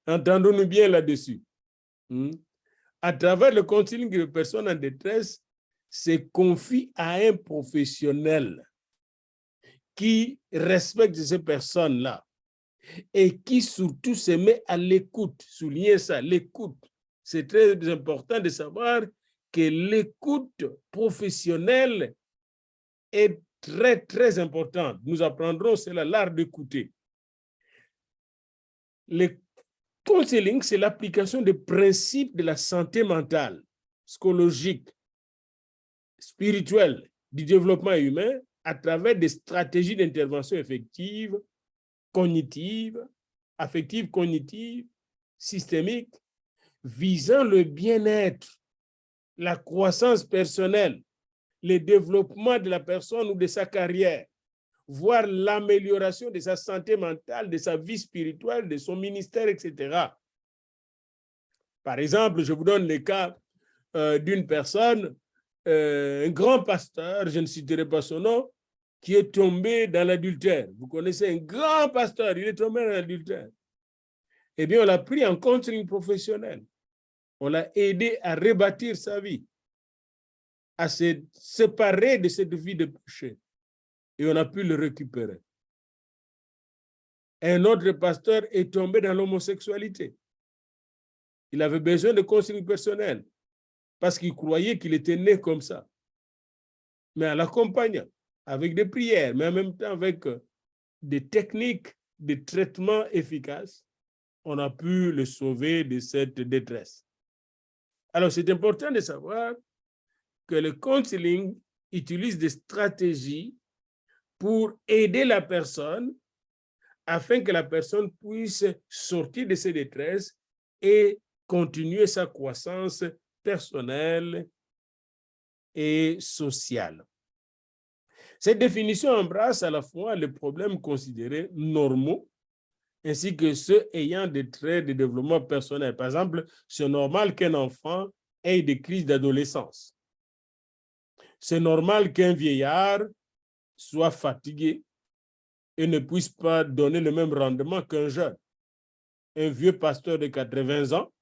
Entendons-nous bien là-dessus. À travers le counseling de personnes en détresse, c'est confié à un professionnel qui respecte ces personnes-là et qui surtout se met à l'écoute. Soulignez ça, l'écoute. C'est très important de savoir que l'écoute professionnelle est très, très importante. Nous apprendrons cela, l'art d'écouter. Le counseling, c'est l'application des principes de la santé mentale, psychologique, spirituelle, du développement humain à travers des stratégies d'intervention effectives, cognitives, affectives, cognitives, systémiques, visant le bien-être, la croissance personnelle, le développement de la personne ou de sa carrière, voire l'amélioration de sa santé mentale, de sa vie spirituelle, de son ministère, etc. Par exemple, je vous donne le cas d'une personne, un grand pasteur, je ne citerai pas son nom, qui est tombé dans l'adultère. Vous connaissez un grand pasteur, il est tombé dans l'adultère. Eh bien, on l'a pris en counseling professionnel. On l'a aidé à rebâtir sa vie, à se séparer de cette vie de péché. Et on a pu le récupérer. Un autre pasteur est tombé dans l'homosexualité. Il avait besoin de counseling personnel parce qu'il croyait qu'il était né comme ça. Mais en l'accompagnant, avec des prières, mais en même temps avec des techniques de traitement efficaces, on a pu le sauver de cette détresse. Alors, c'est important de savoir que le counseling utilise des stratégies pour aider la personne afin que la personne puisse sortir de ses détresses et continuer sa croissance personnelle et sociale. Cette définition embrasse à la fois les problèmes considérés normaux ainsi que ceux ayant des traits de développement personnel. Par exemple, c'est normal qu'un enfant ait des crises d'adolescence. C'est normal qu'un vieillard soit fatigué et ne puisse pas donner le même rendement qu'un jeune. Un vieux pasteur de 80 ans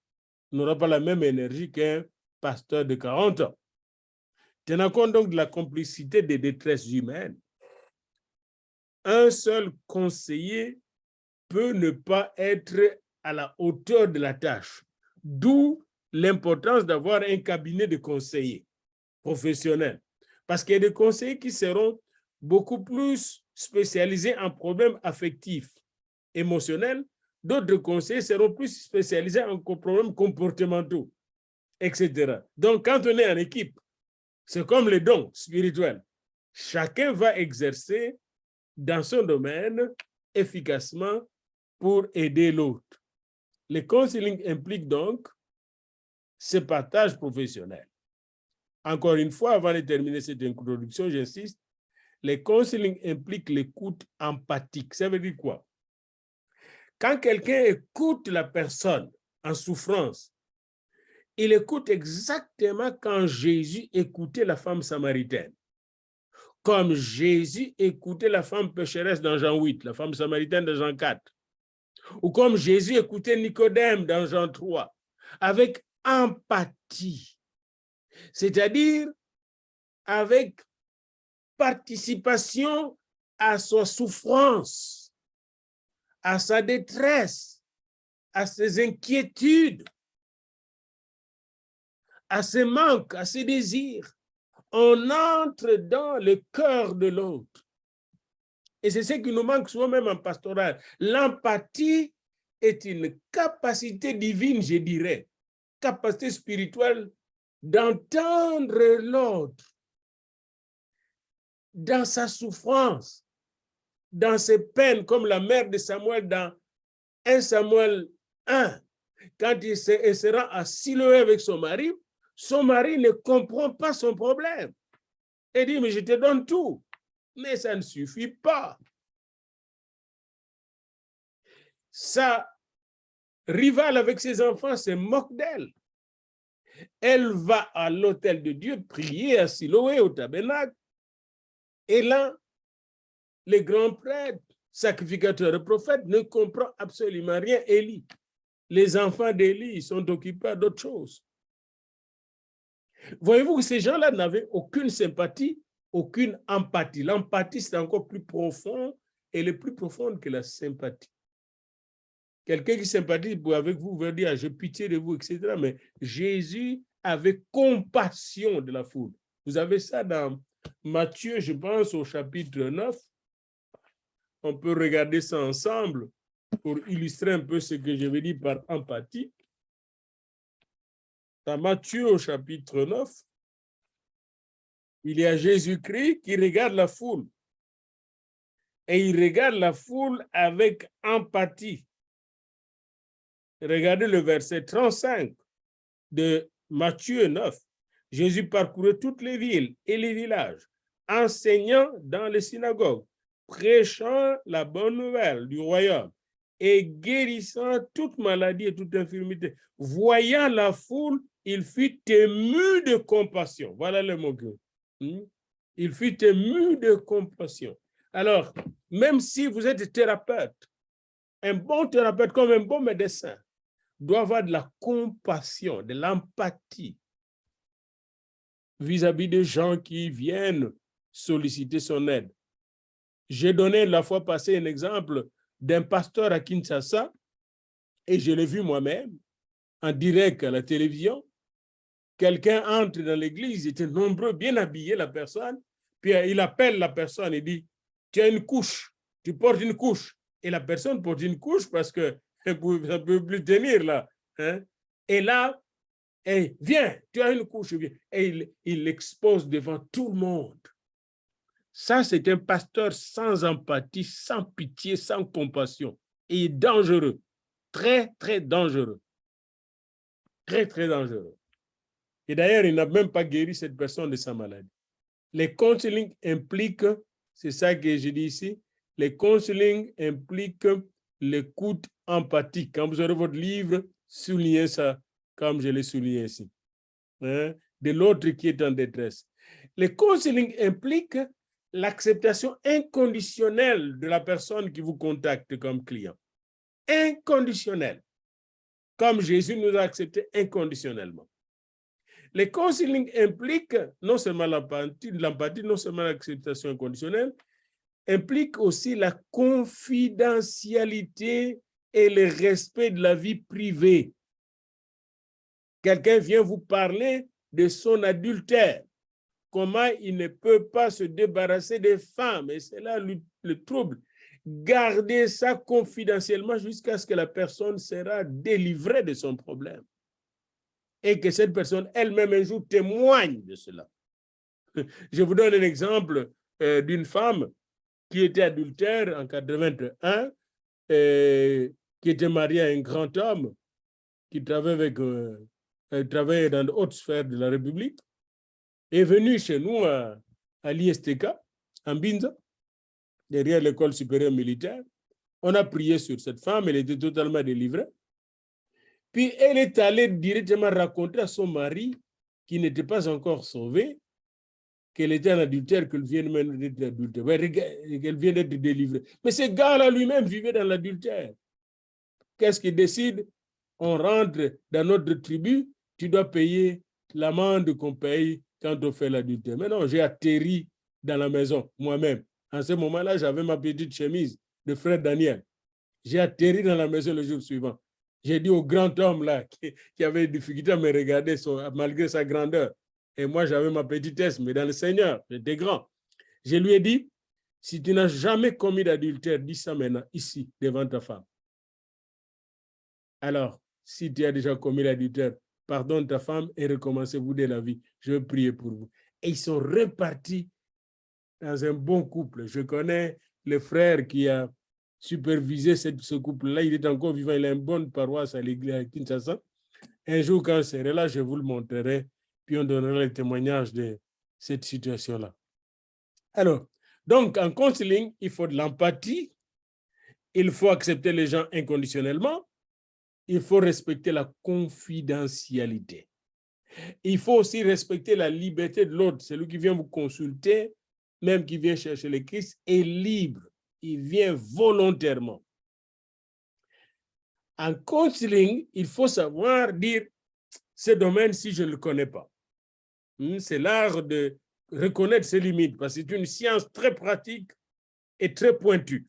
n'aura pas la même énergie qu'un pasteur de 40 ans. Tenant compte donc de la complexité des détresses humaines, un seul conseiller peut ne pas être à la hauteur de la tâche, d'où l'importance d'avoir un cabinet de conseillers professionnels. Parce qu'il y a des conseillers qui seront beaucoup plus spécialisés en problèmes affectifs, émotionnels, d'autres conseillers seront plus spécialisés en problèmes comportementaux, etc. Donc, quand on est en équipe, c'est comme les dons spirituels. Chacun va exercer dans son domaine efficacement pour aider l'autre. Le counseling implique donc ce partage professionnel. Encore une fois, avant de terminer cette introduction, j'insiste, le counseling implique l'écoute empathique. Ça veut dire quoi? Quand quelqu'un écoute la personne en souffrance, il écoute exactement quand Jésus écoutait la femme samaritaine. Comme Jésus écoutait la femme pécheresse dans Jean 8, la femme samaritaine dans Jean 4. Ou comme Jésus écoutait Nicodème dans Jean 3, avec empathie. C'est-à-dire avec participation à sa souffrance, à sa détresse, à ses inquiétudes, à ses manques, à ses désirs. On entre dans le cœur de l'autre. Et c'est ce qui nous manque souvent même en pastoral. L'empathie est une capacité divine, je dirais, capacité spirituelle d'entendre l'autre dans sa souffrance, dans ses peines, comme la mère de Samuel dans 1 Samuel 1. Quand elle se rend à Siloé avec son mari ne comprend pas son problème. Elle dit, mais je te donne tout. Mais ça ne suffit pas. Sa rivale avec ses enfants se moque d'elle. Elle va à l'autel de Dieu prier à Siloé, au tabernacle. Et là, les grands prêtres, sacrificateurs et prophètes ne comprennent absolument rien. Élie. Les enfants d'Élie sont occupés à d'autres choses. Voyez-vous que ces gens-là n'avaient aucune sympathie, aucune empathie. L'empathie, c'est encore plus profond, elle est plus profonde que la sympathie. Quelqu'un qui sympathise avec vous va dire, j'ai pitié de vous, etc. Mais Jésus avait compassion de la foule. Vous avez ça dans Matthieu, je pense, au chapitre 9. On peut regarder ça ensemble pour illustrer un peu ce que je veux dire par empathie. Dans Matthieu au chapitre 9, il y a Jésus-Christ qui regarde la foule. Et il regarde la foule avec empathie. Regardez le verset 35 de Matthieu 9. Jésus parcourait toutes les villes et les villages, enseignant dans les synagogues, prêchant la bonne nouvelle du royaume et guérissant toute maladie et toute infirmité. Voyant la foule, il fut ému de compassion. Voilà le mot. Il fut ému de compassion. Alors, même si vous êtes thérapeute, un bon thérapeute comme un bon médecin doit avoir de la compassion, de l'empathie vis-à-vis des gens qui viennent solliciter son aide. J'ai donné la fois passée un exemple d'un pasteur à Kinshasa et je l'ai vu moi-même en direct à la télévision. Quelqu'un entre dans l'église, il était nombreux, bien habillé la personne, puis il appelle la personne et dit, tu as une couche, tu portes une couche. Et la personne porte une couche parce que ça ne peut plus tenir là. Hein? Et là, hey, viens, tu as une couche. Viens. Et il l'expose devant tout le monde. Ça, c'est un pasteur sans empathie, sans pitié, sans compassion. Et dangereux. Très, très dangereux. Très, très dangereux. Et d'ailleurs, il n'a même pas guéri cette personne de sa maladie. Les counseling impliquent, c'est ça que je dis ici, les counseling impliquent l'écoute empathique. Quand vous aurez votre livre, soulignez ça, comme je l'ai souligné ici. Hein? De l'autre qui est en détresse. Les counseling impliquent l'acceptation inconditionnelle de la personne qui vous contacte comme client. Inconditionnelle. Comme Jésus nous a acceptés inconditionnellement. Les counseling impliquent non seulement l'empathie, non seulement l'acceptation inconditionnelle, implique aussi la confidentialité et le respect de la vie privée. Quelqu'un vient vous parler de son adultère, comment il ne peut pas se débarrasser des femmes, et c'est là le trouble. Gardez ça confidentiellement jusqu'à ce que la personne sera délivrée de son problème. Et que cette personne elle-même un jour témoigne de cela. Je vous donne un exemple d'une femme qui était adultère en 1981, qui était mariée à un grand homme qui travaillait dans de hautes sphères de la République, est venue chez nous à l'ISTK, en Binza, derrière l'école supérieure militaire. On a prié sur cette femme, elle était totalement délivrée. Puis elle est allée directement raconter à son mari, qui n'était pas encore sauvé, qu'elle était en adultère, qu'elle vient d'être adultère, qu'elle vient d'être délivrée. Mais ce gars-là lui-même vivait dans l'adultère. Qu'est-ce qu'il décide? On rentre dans notre tribu, tu dois payer l'amende qu'on paye quand on fait l'adultère. Mais non, j'ai atterri dans la maison, moi-même. En ce moment-là, j'avais ma petite chemise de frère Daniel. J'ai atterri dans la maison le jour suivant. J'ai dit au grand homme là, qui avait des difficultés à me regarder malgré sa grandeur. Et moi, j'avais ma petitesse, mais dans le Seigneur, j'étais grand. Je lui ai dit, si tu n'as jamais commis d'adultère, dis ça maintenant, ici, devant ta femme. Alors, si tu as déjà commis l'adultère, pardonne ta femme et recommencez-vous dès la vie. Je vais prier pour vous. Et ils sont repartis dans un bon couple. Je connais le frère qui a supervisé ce couple-là. Il est encore vivant. Il a une bonne paroisse à l'église à Kinshasa. Un jour, quand je serai là, je vous le montrerai. Puis on donnera le témoignage de cette situation-là. Alors, donc, en counseling, il faut de l'empathie. Il faut accepter les gens inconditionnellement. Il faut respecter la confidentialité. Il faut aussi respecter la liberté de l'autre. Celui qui vient vous consulter, même qui vient chercher le Christ, est libre. Il vient volontairement. En counseling, il faut savoir dire, ce domaine, si je ne le connais pas. C'est l'art de reconnaître ses limites, parce que c'est une science très pratique et très pointue.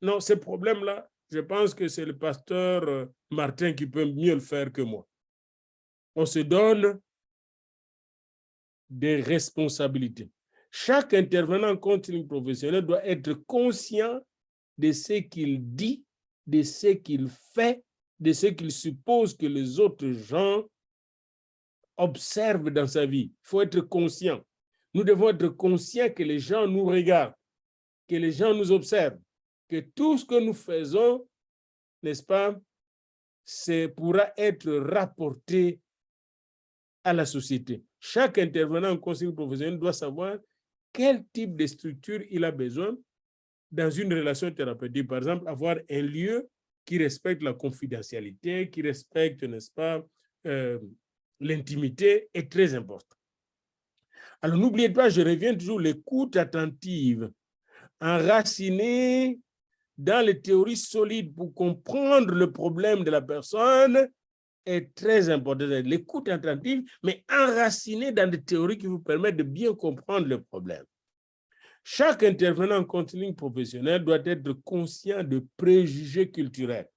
Non, ce problème-là, je pense que c'est le pasteur Martin qui peut mieux le faire que moi. On se donne des responsabilités. Chaque intervenant en counseling professionnel doit être conscient de ce qu'il dit, de ce qu'il fait, de ce qu'il suppose que les autres gens observent dans sa vie. Il faut être conscient. Nous devons être conscients que les gens nous regardent, que les gens nous observent, que tout ce que nous faisons, n'est-ce pas, pourra être rapporté à la société. Chaque intervenant en counseling professionnel doit savoir quel type de structure il a besoin dans une relation thérapeutique. Par exemple, avoir un lieu qui respecte la confidentialité, qui respecte, n'est-ce pas, l'intimité est très important. Alors, n'oubliez pas, je reviens toujours, l'écoute attentive, enracinée dans les théories solides pour comprendre le problème de la personne est très importante. L'écoute attentive, mais enracinée dans des théories qui vous permettent de bien comprendre le problème. Chaque intervenant en counseling professionnel doit être conscient de préjugés culturels.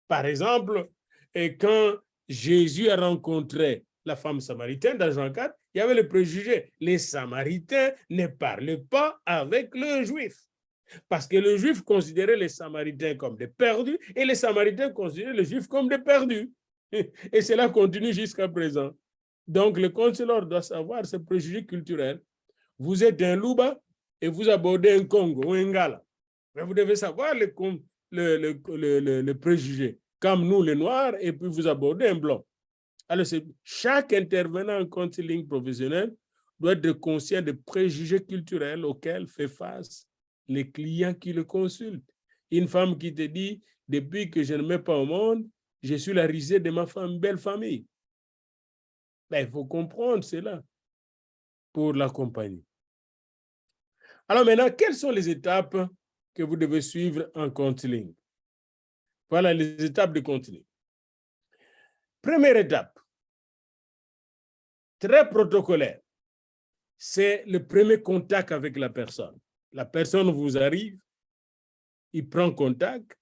Par exemple, quand Jésus a rencontré la femme samaritaine dans Jean 4, il y avait le préjugé. Les Samaritains ne parlent pas avec le Juif. Parce que le Juif considérait les Samaritains comme des perdus et les Samaritains considéraient les Juifs comme des perdus. Et cela continue jusqu'à présent. Donc, le counselor doit savoir ce préjugé culturel. Vous êtes un Luba et vous abordez un Congo ou un Ngala. Mais vous devez savoir le préjugé, comme nous, les Noirs, et puis vous abordez un Blanc. Alors, chaque intervenant en counseling professionnel doit être conscient des préjugés culturels auxquels fait face les clients qui le consultent. Une femme qui te dit, depuis que je ne mets pas au monde, je suis la risée de ma femme, belle famille. Ben, il faut comprendre cela pour l'accompagner. Alors maintenant, quelles sont les étapes que vous devez suivre en counseling? Voilà les étapes de counseling. Première étape, très protocolaire, c'est le premier contact avec la personne. La personne vous arrive, il prend contact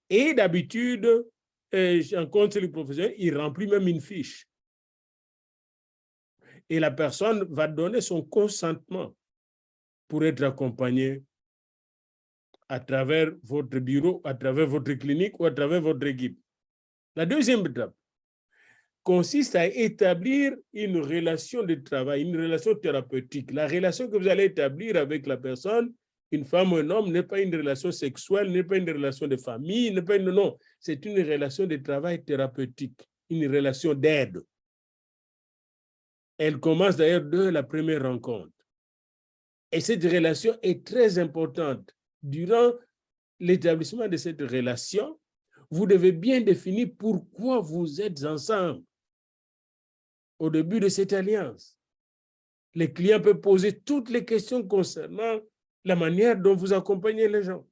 et d'habitude, en counseling professionnel, il remplit même une fiche. Et la personne va donner son consentement pour être accompagné à travers votre bureau, à travers votre clinique ou à travers votre équipe. La deuxième étape consiste à établir une relation de travail, une relation thérapeutique. La relation que vous allez établir avec la personne, une femme ou un homme, n'est pas une relation sexuelle, n'est pas une relation de famille, n'est pas une... Non, c'est une relation de travail thérapeutique, une relation d'aide. Elle commence d'ailleurs de la première rencontre. Et cette relation est très importante. Durant l'établissement de cette relation, vous devez bien définir pourquoi vous êtes ensemble. Au début de cette alliance, les clients peuvent poser toutes les questions concernant la manière dont vous accompagnez les gens.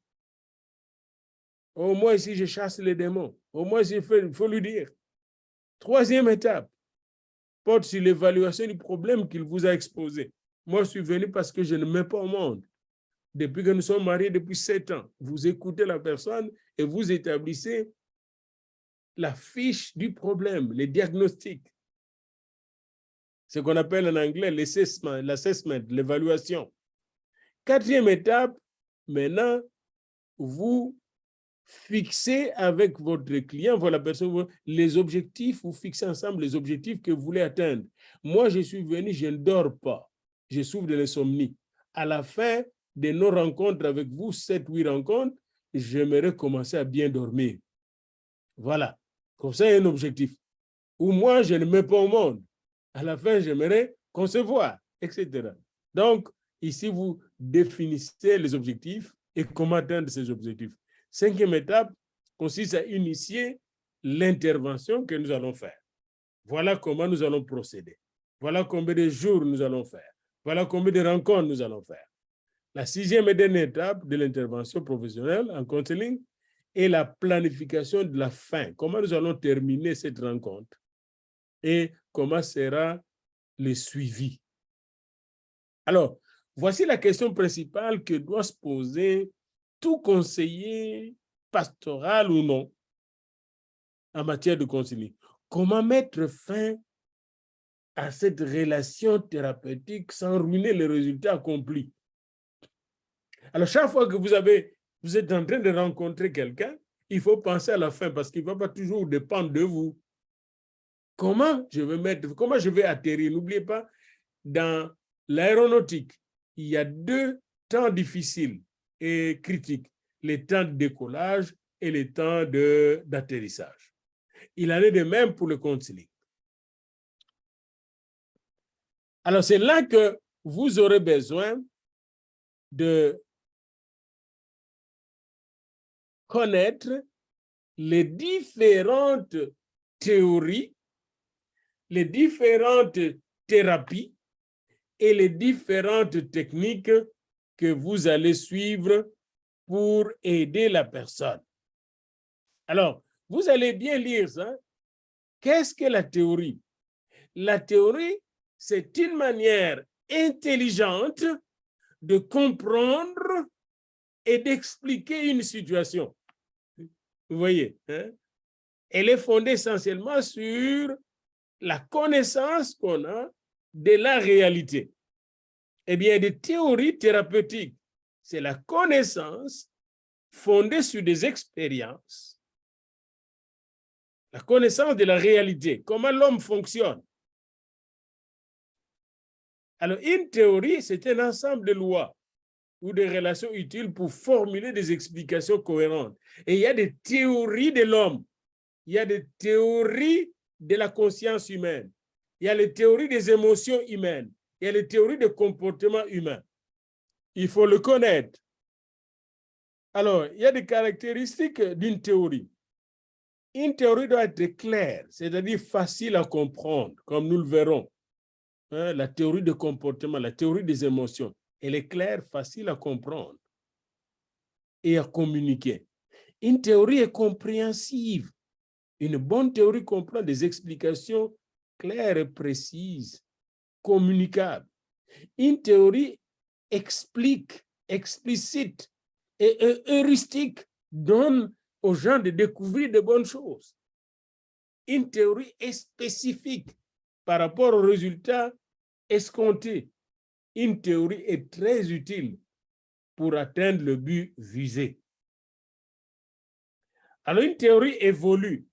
Au moins, si je chasse les démons, au moins, il faut lui dire. Troisième étape, porte sur l'évaluation du problème qu'il vous a exposé. Moi, je suis venu parce que je ne mets pas au monde. Depuis que nous sommes mariés depuis 7 ans, vous écoutez la personne et vous établissez la fiche du problème, les diagnostics. Ce qu'on appelle en anglais l'assessment, l'évaluation. Quatrième étape, maintenant, vous fixez avec votre client, voilà, la personne, les objectifs, vous fixez ensemble les objectifs que vous voulez atteindre. Moi, je suis venu, je ne dors pas, je souffre de l'insomnie. À la fin de nos rencontres avec vous, 7-8 rencontres, j'aimerais commencer à bien dormir. Voilà, comme ça, il y a un objectif. Ou moi, je ne mets pas au monde. À la fin, j'aimerais concevoir, etc. Donc, ici, vous définissez les objectifs et comment atteindre ces objectifs. Cinquième étape consiste à initier l'intervention que nous allons faire. Voilà comment nous allons procéder. Voilà combien de jours nous allons faire. Voilà combien de rencontres nous allons faire. La sixième et dernière étape de l'intervention professionnelle en counseling est la planification de la fin. Comment nous allons terminer cette rencontre et comment sera le suivi. Alors, voici la question principale que doit se poser tout conseiller pastoral ou non en matière de counseling. Comment mettre fin à cette relation thérapeutique sans ruiner les résultats accomplis? Alors, chaque fois que vous êtes en train de rencontrer quelqu'un, il faut penser à la fin parce qu'il ne va pas toujours dépendre de vous. Comment je vais atterrir? N'oubliez pas, dans l'aéronautique, il y a 2 temps difficiles et critiques, les temps de décollage et les temps d'atterrissage. Il en est de même pour le counseling. Alors, c'est là que vous aurez besoin de connaître les différentes théories, les différentes thérapies et les différentes techniques que vous allez suivre pour aider la personne. Alors, vous allez bien lire ça. Qu'est-ce que la théorie? La théorie, c'est une manière intelligente de comprendre et d'expliquer une situation. Vous voyez, hein? Elle est fondée essentiellement sur la connaissance qu'on a de la réalité. Eh bien, des théories thérapeutiques, c'est la connaissance fondée sur des expériences, la connaissance de la réalité, comment l'homme fonctionne. Alors, une théorie, c'est un ensemble de lois ou de relations utiles pour formuler des explications cohérentes. Et il y a des théories de l'homme, il y a des théories de la conscience humaine, il y a les théories des émotions humaines, il y a les théories de comportement humain. Il faut le connaître. Alors, il y a des caractéristiques d'une théorie. Une théorie doit être claire, c'est-à-dire facile à comprendre, comme nous le verrons. La théorie de comportement, la théorie des émotions, elle est claire, facile à comprendre et à communiquer. Une théorie est compréhensive. Une bonne théorie comprend des explications claires et précises, communicables. Une théorie explique, explicite et heuristique donne aux gens de découvrir de bonnes choses. Une théorie est spécifique par rapport aux résultats escomptés. Une théorie est très utile pour atteindre le but visé. Alors, une théorie évolue.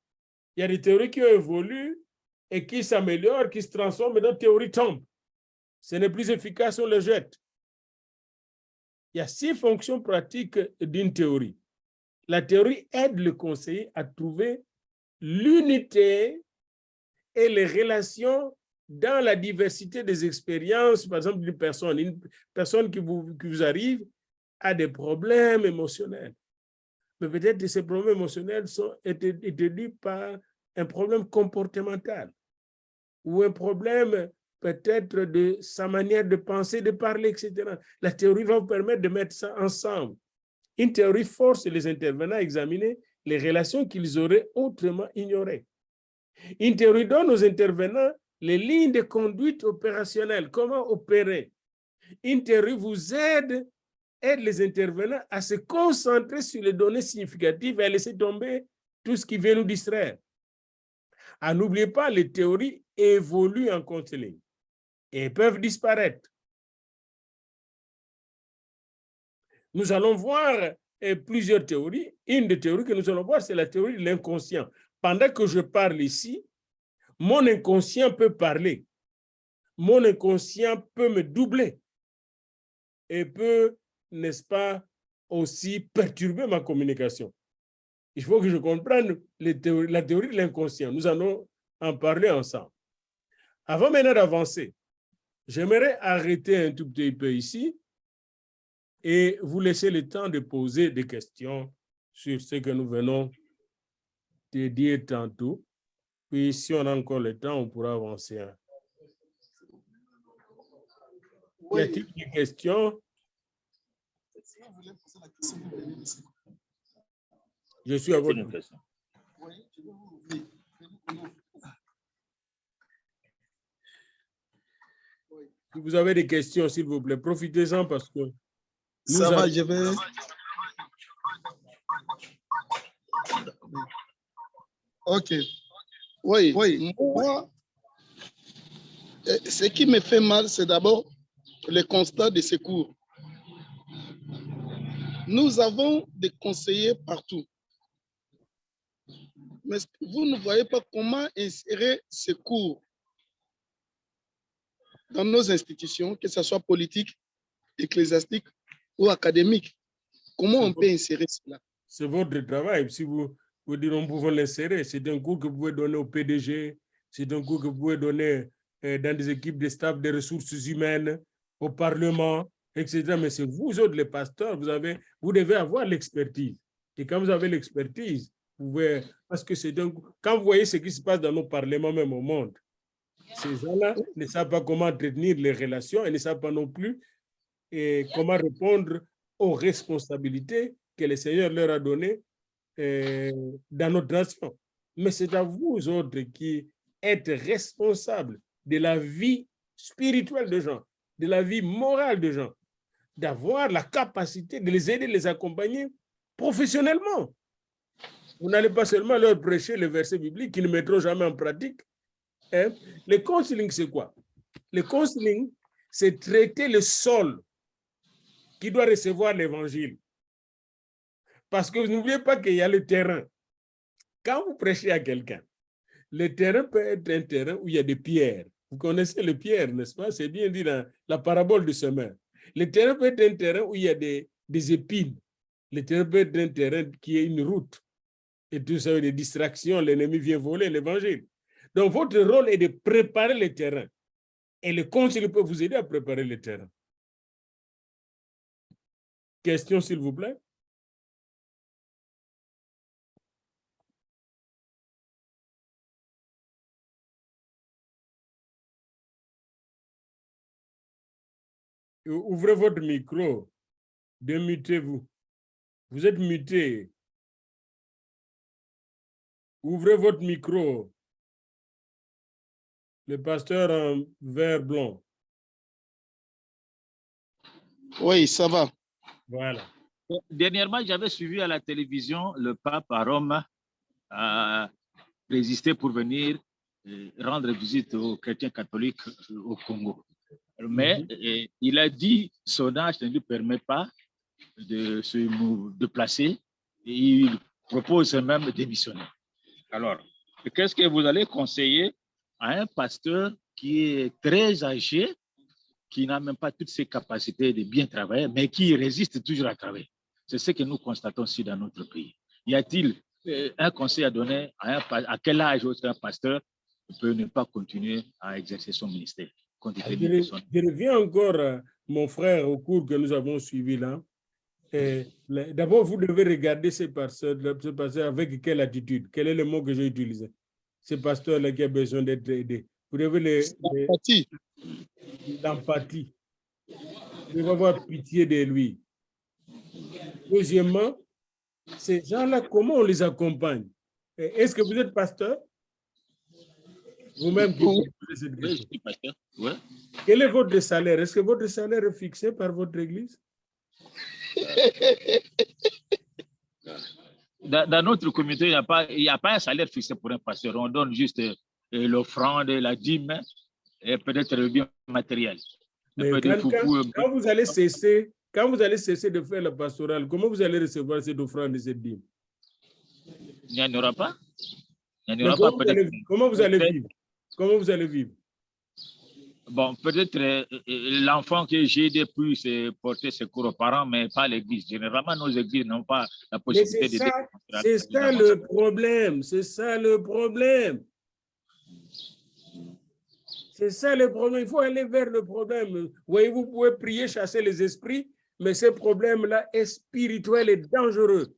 Il y a des théories qui évoluent et qui s'améliorent, qui se transforment, mais notre théorie tombe. Ce n'est plus efficace, on le jette. Il y a 6 fonctions pratiques d'une théorie. La théorie aide le conseiller à trouver l'unité et les relations dans la diversité des expériences. Par exemple, une personne qui vous arrive a des problèmes émotionnels. Mais peut-être que ces problèmes émotionnels sont dus par un problème comportemental ou un problème peut-être de sa manière de penser, de parler, etc. La théorie va vous permettre de mettre ça ensemble. Une théorie force les intervenants à examiner les relations qu'ils auraient autrement ignorées. Une théorie donne aux intervenants les lignes de conduite opérationnelle, comment opérer. Une théorie vous aide les intervenants à se concentrer sur les données significatives et à laisser tomber tout ce qui vient nous distraire. Ah, n'oubliez pas, les théories évoluent en counseling et peuvent disparaître. Nous allons voir plusieurs théories. Une des théories que nous allons voir, c'est la théorie de l'inconscient. Pendant que je parle ici, mon inconscient peut parler. Mon inconscient peut me doubler et peut, n'est-ce pas, aussi perturber ma communication. Il faut que je comprenne la théorie de l'inconscient. Nous allons en parler ensemble. Avant maintenant d'avancer, j'aimerais arrêter un tout petit peu ici et vous laisser le temps de poser des questions sur ce que nous venons de dire tantôt. Puis, si on a encore le temps, on pourra avancer. Y a-t-il des questions? Je suis à votre... Si vous avez des questions, s'il vous plaît, profitez-en parce que... Ça va, je vais... OK. Oui, moi, ce qui me fait mal, c'est d'abord le constat de secours. Nous avons des conseillers partout. Mais vous ne voyez pas comment insérer ce cours dans nos institutions, que ce soit politique, ecclésiastique ou académique. Comment on peut insérer cela? C'est votre travail. Si vous dites, nous pouvons l'insérer. C'est un cours que vous pouvez donner au PDG, c'est un cours que vous pouvez donner dans des équipes de staff des ressources humaines, au Parlement, etc. Mais c'est vous autres, les pasteurs, vous devez avoir l'expertise. Et quand vous avez l'expertise, vous pouvez, parce que c'est quand vous voyez ce qui se passe dans nos parlements, même au monde, ces gens-là ne savent pas comment entretenir les relations et ne savent pas non plus comment répondre aux responsabilités que le Seigneur leur a données dans notre nation. Mais c'est à vous autres qui êtes responsables de la vie spirituelle des gens, de la vie morale des gens, d'avoir la capacité de les aider, de les accompagner professionnellement. Vous n'allez pas seulement leur prêcher les versets bibliques qu'ils ne mettront jamais en pratique. Hein? Le counseling, c'est quoi? Le counseling, c'est traiter le sol qui doit recevoir l'évangile. Parce que vous n'oubliez pas qu'il y a le terrain. Quand vous prêchez à quelqu'un, le terrain peut être un terrain où il y a des pierres. Vous connaissez les pierres, n'est-ce pas? C'est bien dit dans la parabole du semeur. Le terrain peut être un terrain où il y a des épines. Le terrain peut être un terrain qui est une route. Et tout ça, des distractions, l'ennemi vient voler l'évangile. Donc, votre rôle est de préparer le terrain. Et le conseil peut vous aider à préparer le terrain. Question, s'il vous plaît? Ouvrez votre micro. Démutez-vous. Vous êtes muté. Ouvrez votre micro. Le pasteur en vert blanc. Oui, ça va. Voilà. Dernièrement, j'avais suivi à la télévision le pape à Rome a résisté pour venir rendre visite aux chrétiens catholiques au Congo. Mais il a dit son âge ne lui permet pas de se déplacer et il propose même de démissionner. Alors, qu'est-ce que vous allez conseiller à un pasteur qui est très âgé, qui n'a même pas toutes ses capacités de bien travailler, mais qui résiste toujours à travailler? C'est ce que nous constatons aussi dans notre pays. Y a-t-il un conseil à donner à quel âge un pasteur peut ne pas continuer à exercer son ministère? Je reviens encore, mon frère, au cours que nous avons suivi là. D'abord, vous devez regarder ce pasteur avec quelle attitude. Quel est le mot que j'ai utilisé? Ce pasteur-là qui a besoin d'être aidé. Vous devez l'empathie. Vous devez avoir pitié de lui. Deuxièmement, ces gens-là, comment on les accompagne? Est-ce que vous êtes pasteur? Vous-même qui posez cette question. Oui, pasteur. Ouais. Quel est votre salaire? Est-ce que votre salaire est fixé par votre église? Dans notre communauté, il n'y a pas un salaire fixé pour un pasteur. On donne juste l'offrande, la dîme et peut-être le bien matériel. Mais quand vous allez cesser de faire le pastoral, comment vous allez recevoir cette offrande et cette dîme? Il n'y en aura pas. Il n'y en aura pas. Comment vous allez vivre? Comment vous allez vivre? Bon, peut-être l'enfant que j'ai aidé puisse porter secours aux parents, mais pas l'église. Généralement, nos églises n'ont pas la possibilité de... C'est ça le problème. C'est ça le problème. C'est ça le problème. Il faut aller vers le problème. Oui, vous pouvez prier, chasser les esprits, mais ce problème-là est spirituel et dangereux.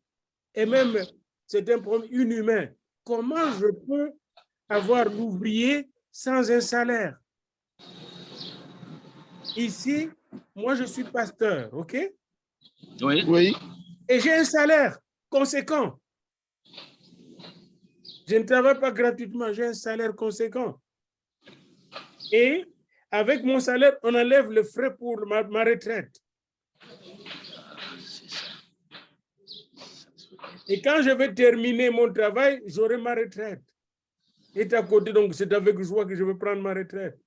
Et même, c'est un problème inhumain. Comment je peux avoir l'ouvrier sans un salaire? Ici, moi, je suis pasteur, OK? Oui. Oui. Et j'ai un salaire conséquent. Je ne travaille pas gratuitement, j'ai un salaire conséquent. Et avec mon salaire, on enlève le frais pour ma retraite. Et quand je vais terminer mon travail, j'aurai ma retraite. Et à côté, donc, c'est avec joie que je vais prendre ma retraite.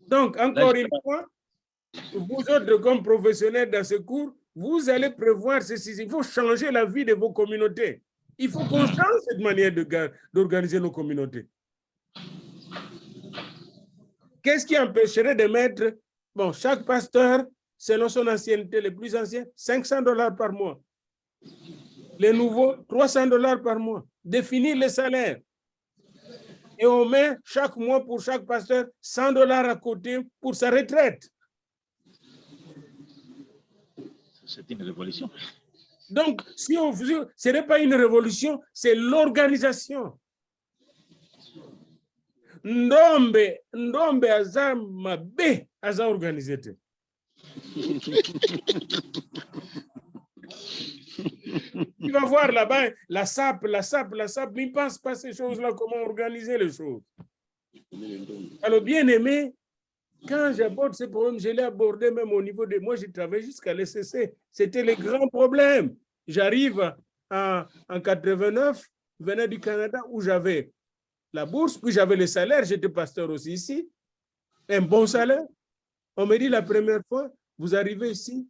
Donc, encore une fois, vous autres, comme professionnels dans ce cours, vous allez prévoir ceci. Il faut changer la vie de vos communautés. Il faut qu'on change cette manière d'organiser nos communautés. Qu'est-ce qui empêcherait de mettre, bon, chaque pasteur, selon son ancienneté, les plus anciens, $500 par mois. Les nouveaux, $300 par mois. Définir les salaires. Et on met chaque mois pour chaque pasteur $100 à côté pour sa retraite. C'est une révolution. Donc, si on faisait, ce n'est pas une révolution, c'est l'organisation. Ndombe aza mabe aza organisé. Tu vas voir là-bas la SAP, mais ils ne pensent pas ces choses-là, comment organiser les choses. Alors, bien aimé, quand j'aborde ces problèmes, je l'ai abordé même au niveau de moi, j'ai travaillé jusqu'à l'ECC. C'était les grands problèmes. J'arrive en 89, venant du Canada, où j'avais la bourse, puis j'avais le salaire, j'étais pasteur aussi ici, un bon salaire. On me dit la première fois, vous arrivez ici,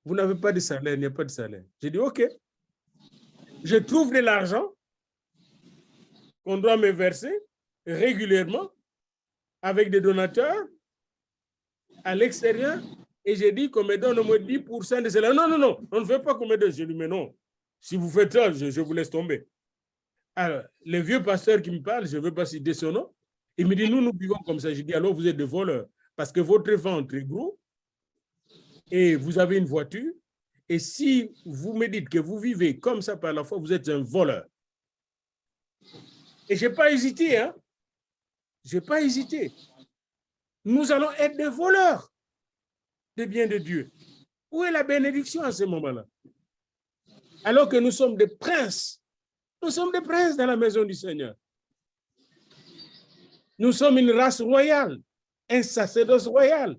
vous n'avez pas de salaire, il n'y a pas de salaire. J'ai dit, OK. Je trouve de l'argent qu'on doit me verser régulièrement avec des donateurs à l'extérieur, et j'ai dit qu'on me donne au moins 10% de cela. Non, on ne veut pas qu'on me donne. Je lui dis, mais non, si vous faites ça, je vous laisse tomber. Alors, le vieux pasteur qui me parle, je ne veux pas citer son nom, il me dit, nous vivons comme ça. Je dis, alors vous êtes des voleurs, parce que votre ventre est gros, et vous avez une voiture, et si vous me dites que vous vivez comme ça par la foi, vous êtes un voleur. Et je n'ai pas hésité, hein. Je n'ai pas hésité. Nous allons être des voleurs des biens de Dieu. Où est la bénédiction à ce moment-là? Alors que nous sommes des princes. Nous sommes des princes dans la maison du Seigneur. Nous sommes une race royale, un sacerdoce royal.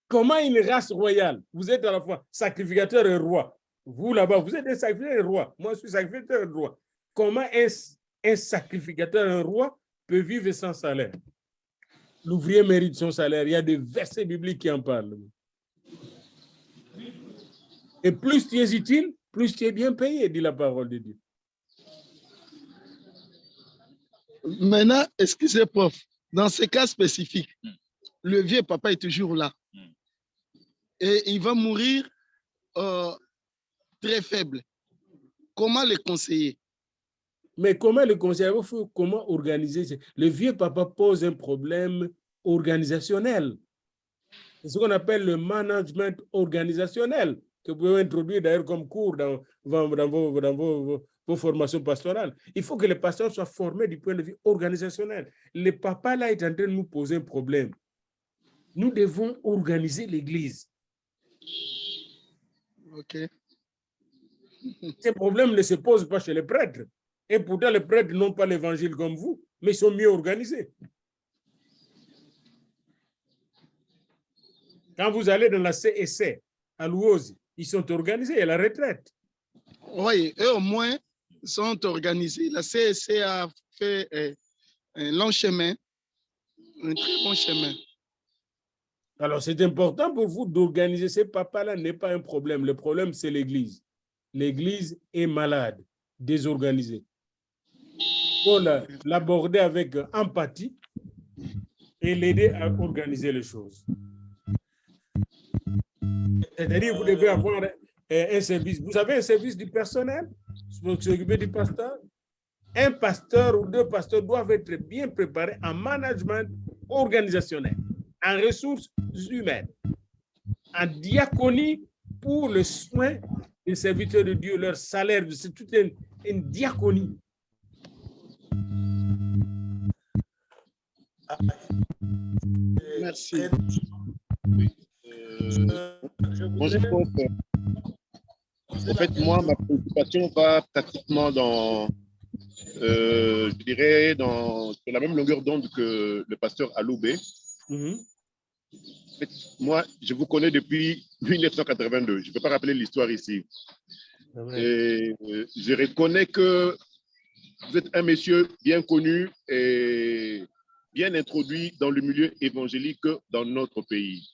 Comment une race royale? Vous êtes à la fois sacrificateur et roi. Vous là-bas, vous êtes un sacrificateur et roi. Moi, je suis sacrificateur et roi. Comment un sacrificateur et un roi peut vivre sans salaire? L'ouvrier mérite son salaire. Il y a des versets bibliques qui en parlent. Et plus tu es utile, plus tu es bien payé, dit la parole de Dieu. Maintenant, excusez, prof, dans ces cas spécifiques, le vieux papa est toujours là. Et il va mourir très faible. Comment le conseiller? Mais comment le conseiller? Comment organiser? Le vieux papa pose un problème organisationnel. C'est ce qu'on appelle le management organisationnel, que vous pouvez introduire d'ailleurs comme cours dans vos formations pastorales. Il faut que les pasteurs soient formés du point de vue organisationnel. Le papa là est en train de nous poser un problème. Nous devons organiser l'Église. OK. Ces problèmes ne se posent pas chez les prêtres. Et pourtant, les prêtres n'ont pas l'évangile comme vous, mais ils sont mieux organisés. Quand vous allez dans la CSC à Louosi, ils sont organisés à la retraite. Oui, eux au moins sont organisés. La CSC a fait un long chemin, un très bon chemin. Alors, c'est important pour vous d'organiser. Ces papas-là n'est pas un problème. Le problème, c'est l'Église. L'Église est malade, désorganisée. Il faut l'aborder avec empathie et l'aider à organiser les choses. C'est-à-dire, vous devez avoir un service. Vous avez un service du personnel pour s'occuper du pasteur. Un pasteur ou deux pasteurs doivent être bien préparés en management organisationnel, en ressources humaines, en diaconie pour le soin des serviteurs de Dieu, leur salaire. C'est toute une diaconie. Merci. Oui. Moi, je pense que, en fait, moi, ma préoccupation va pratiquement dans, je dirais, sur la même longueur d'onde que le pasteur Aloubé. En fait, moi, je vous connais depuis 1982. Je ne peux pas rappeler l'histoire ici. Et je reconnais que vous êtes un monsieur bien connu et bien introduit dans le milieu évangélique dans notre pays.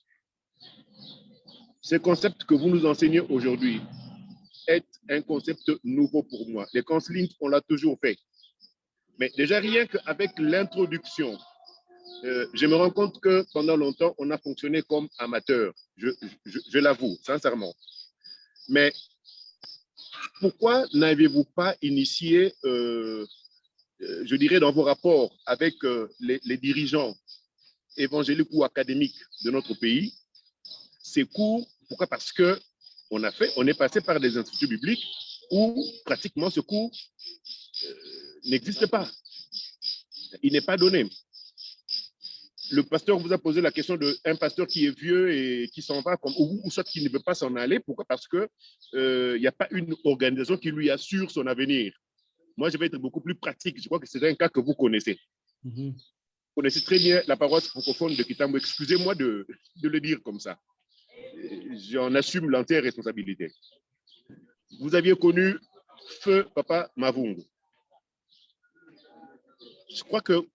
Ce concept que vous nous enseignez aujourd'hui est un concept nouveau pour moi. Les counseling, on l'a toujours fait. Mais déjà, rien qu'avec l'introduction, je me rends compte que pendant longtemps, on a fonctionné comme amateur. Je l'avoue, sincèrement. Mais pourquoi n'avez-vous pas initié, je dirais, dans vos rapports avec les dirigeants évangéliques ou académiques de notre pays, ces cours? Pourquoi? Parce que on est passé par des instituts bibliques où pratiquement ce cours n'existe pas. Il n'est pas donné. Le pasteur vous a posé la question d'un pasteur qui est vieux et qui s'en va, ou soit qui ne veut pas s'en aller. Pourquoi? Parce qu'il n'y a pas une organisation qui lui assure son avenir. Moi, je vais être beaucoup plus pratique. Je crois que c'est un cas que vous connaissez. Vous connaissez très bien la paroisse francophone de Kitambo. Excusez-moi de le dire comme ça. J'en assume l'entière responsabilité. Vous aviez connu Feu Papa Mavungu. Je crois que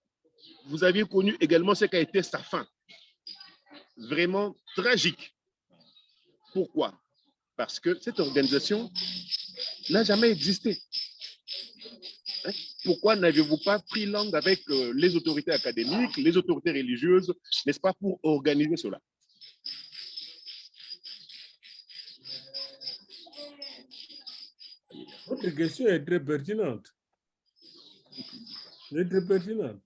vous aviez connu également ce qu'a été sa fin. Vraiment tragique. Pourquoi? Parce que cette organisation n'a jamais existé. Pourquoi n'avez-vous pas pris langue avec les autorités académiques, les autorités religieuses, n'est-ce pas, pour organiser cela? Votre question est très pertinente. Elle est très pertinente.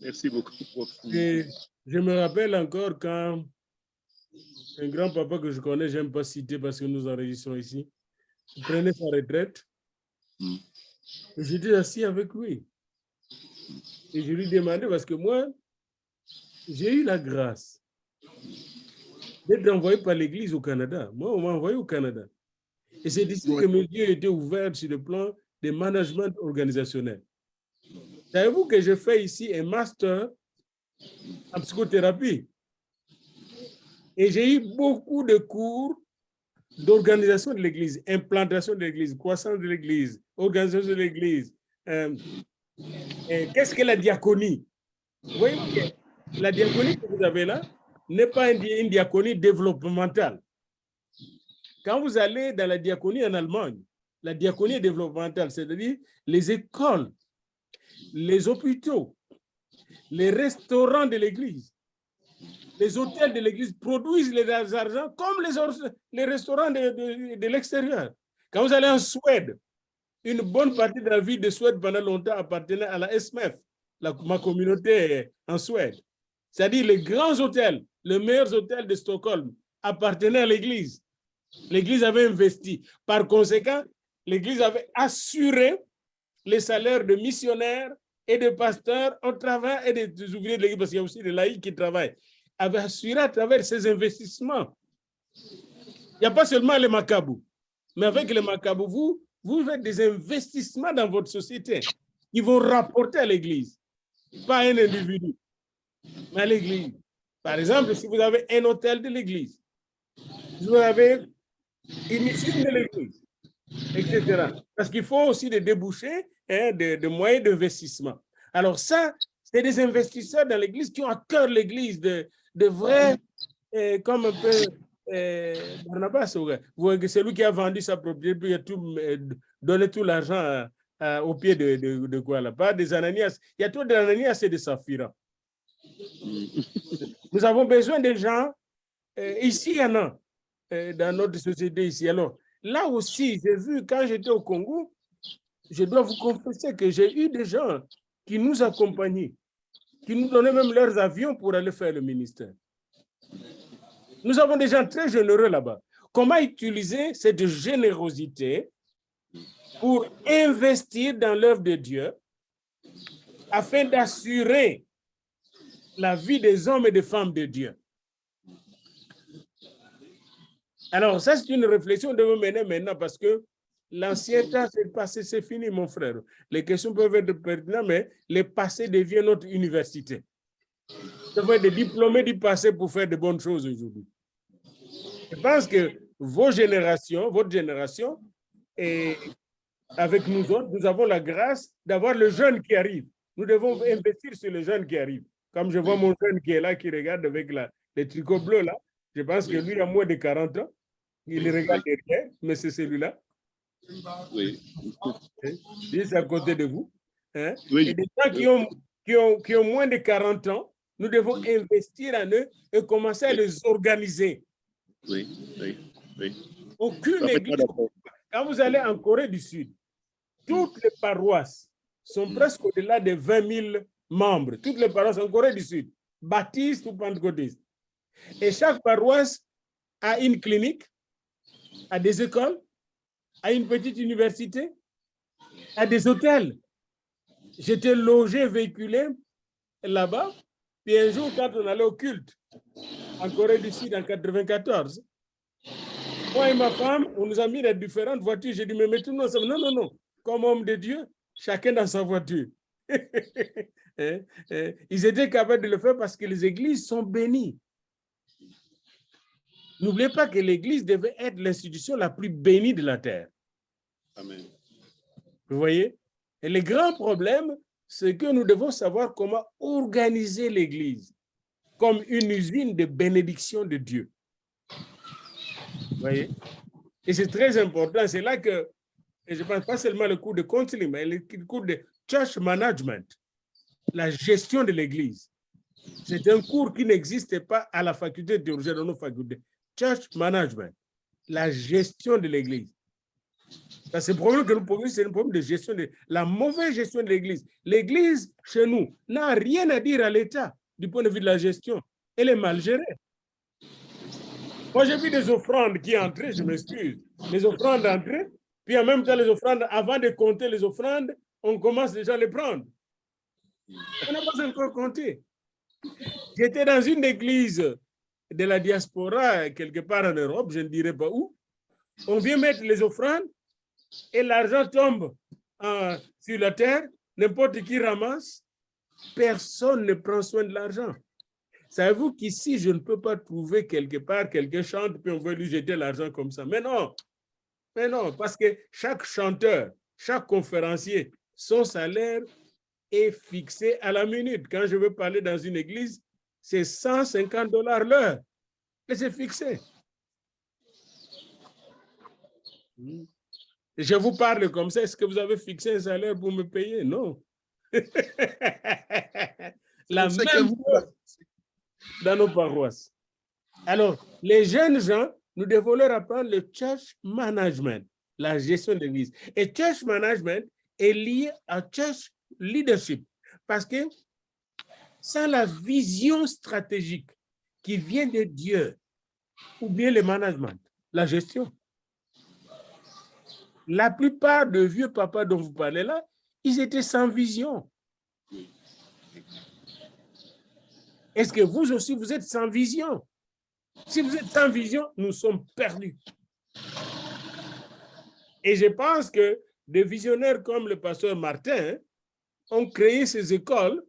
Merci beaucoup, prof. Et je me rappelle encore quand un grand-papa que je connais, je n'aime pas citer parce que nous enregistrons ici, il prenait sa retraite. Et j'étais assis avec lui. Et je lui demandais, parce que moi, j'ai eu la grâce d'être envoyé par l'Église au Canada. Moi, on m'a envoyé au Canada. Et c'est d'ici que mes yeux étaient ouverts sur le plan de management organisationnel. Savez-vous que je fais ici un master en psychothérapie? Et j'ai eu beaucoup de cours d'organisation de l'Église, implantation de l'Église, croissance de l'Église, organisation de l'Église. Qu'est-ce que la diaconie? Vous voyez, la diaconie que vous avez là n'est pas une diaconie développementale. Quand vous allez dans la diaconie en Allemagne, la diaconie est développementale, c'est-à-dire les écoles, les hôpitaux, les restaurants de l'Église, les hôtels de l'Église produisent les argent comme les restaurants de l'extérieur. Quand vous allez en Suède, une bonne partie de la ville de Suède pendant longtemps appartenait à la SMF, ma communauté en Suède. C'est-à-dire les grands hôtels, les meilleurs hôtels de Stockholm appartenaient à l'Église. L'Église avait investi. Par conséquent, l'Église avait assuré les salaires de missionnaires et de pasteurs au travail et des ouvriers de l'Église, parce qu'il y a aussi des laïcs qui travaillent, avait assuré à travers ces investissements. Il n'y a pas seulement les macabous, mais avec les macabous, vous faites des investissements dans votre société qui vont rapporter à l'Église, pas à un individu, mais à l'Église. Par exemple, si vous avez un hôtel de l'église, si vous avez une usine de l'église, etc. Parce qu'il faut aussi des débouchés, hein, de moyens d'investissement. Alors ça, c'est des investisseurs dans l'église qui ont à cœur l'église, de vrais, comme un peu Barnabas, c'est lui qui a vendu sa propriété, puis il a tout, donné tout l'argent au pied de quoi là, pas des Ananias. Il y a trop d'Ananias et de Saphira. Nous avons besoin de gens, ici il y en a, dans notre société ici. Alors, là aussi, j'ai vu, quand j'étais au Congo, je dois vous confesser que j'ai eu des gens qui nous accompagnaient, qui nous donnaient même leurs avions pour aller faire le ministère. Nous avons des gens très généreux là-bas. Comment utiliser cette générosité pour investir dans l'œuvre de Dieu afin d'assurer la vie des hommes et des femmes de Dieu? Alors, ça, c'est une réflexion que nous devons mener maintenant parce que l'ancien temps, c'est passé, c'est fini, mon frère. Les questions peuvent être pertinentes, mais le passé devient notre université. Nous devons être des diplômés du passé pour faire de bonnes choses aujourd'hui. Je pense que votre génération, et avec nous autres, nous avons la grâce d'avoir le jeune qui arrive. Nous devons investir sur le jeune qui arrive. Comme je vois mon jeune qui est là, qui regarde avec les tricots bleus là, je pense que lui a moins de 40 ans. Il regarde derrière, mais c'est celui-là. Oui. Il est à côté de vous. Hein? Oui. Et des gens qui ont moins de 40 ans, nous devons investir en eux et commencer à les organiser. Oui, oui, oui. Aucune église. Quand vous allez en Corée du Sud, toutes les paroisses sont presque au-delà de 20 000 membres. Toutes les paroisses en Corée du Sud, baptistes ou pentecôtistes. Et chaque paroisse a une clinique, a des écoles, a une petite université, a des hôtels. J'étais logé, véhiculé là-bas. Puis un jour, quand on allait au culte, en Corée du Sud, en 1994, moi et ma femme, on nous a mis dans différentes voitures. J'ai dit, mais mettons-nous ensemble. Non, non, non. Comme homme de Dieu, chacun dans sa voiture. Ils étaient capables de le faire parce que les églises sont bénies. N'oubliez pas que l'église devait être l'institution la plus bénie de la terre. Amen. Vous voyez? Et le grand problème, c'est que nous devons savoir comment organiser l'église comme une usine de bénédiction de Dieu. Vous voyez? Et c'est très important. C'est là que, et je ne pense pas seulement le cours de counseling, mais le cours de church management, la gestion de l'église. C'est un cours qui n'existait pas à la faculté de théologie dans nos facultés. Church management, la gestion de l'église. C'est le problème que nous posons, c'est le problème de gestion, la mauvaise gestion de l'église. L'église, chez nous, n'a rien à dire à l'État du point de vue de la gestion. Elle est mal gérée. Moi, j'ai vu des offrandes qui entraient, je m'excuse, les offrandes entrées, puis en même temps, les offrandes, avant de compter les offrandes, on commence déjà à les prendre. On n'a pas encore compté. J'étais dans une église de la diaspora, quelque part en Europe, je ne dirais pas où. On vient mettre les offrandes et l'argent tombe sur la terre, n'importe qui ramasse, personne ne prend soin de l'argent. Savez-vous qu'ici, je ne peux pas trouver quelque part, quelqu'un chante, puis on veut lui jeter l'argent comme ça. Mais non, parce que chaque chanteur, chaque conférencier, son salaire est fixé à la minute. Quand je veux parler dans une église, c'est $150 l'heure. Et c'est fixé. Je vous parle comme ça. Est-ce que vous avez fixé un salaire pour me payer? Non. La même chose dans nos paroisses. Alors, les jeunes gens, nous devons leur apprendre le church management, la gestion de l'église. Et church management est lié à church leadership. Parce que sans la vision stratégique qui vient de Dieu, ou bien le management, la gestion. La plupart de vieux papas dont vous parlez là, ils étaient sans vision. Est-ce que vous aussi, vous êtes sans vision? Si vous êtes sans vision, nous sommes perdus. Et je pense que des visionnaires comme le pasteur Martin ont créé ces écoles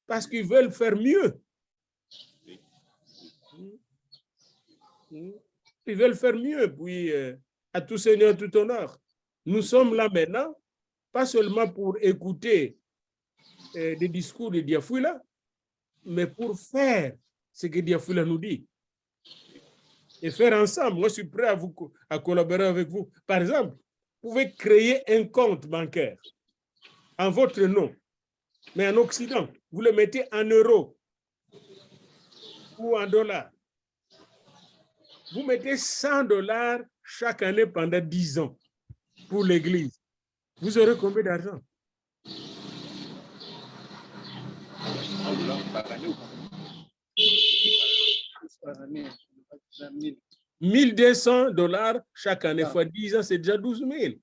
parce qu'ils veulent faire mieux. Ils veulent faire mieux, puis à tout seigneur, tout honneur. Nous sommes là maintenant, pas seulement pour écouter des discours de Diafouila, mais pour faire ce que Diafouila nous dit. Et faire ensemble. Moi, je suis prêt à collaborer avec vous. Par exemple, vous pouvez créer un compte bancaire en votre nom, mais en Occident, vous le mettez en euros ou en dollars. Vous mettez $100 chaque année pendant 10 ans pour l'Église. Vous aurez combien d'argent? $1,200 chaque année fois 10 ans, c'est déjà 12 000.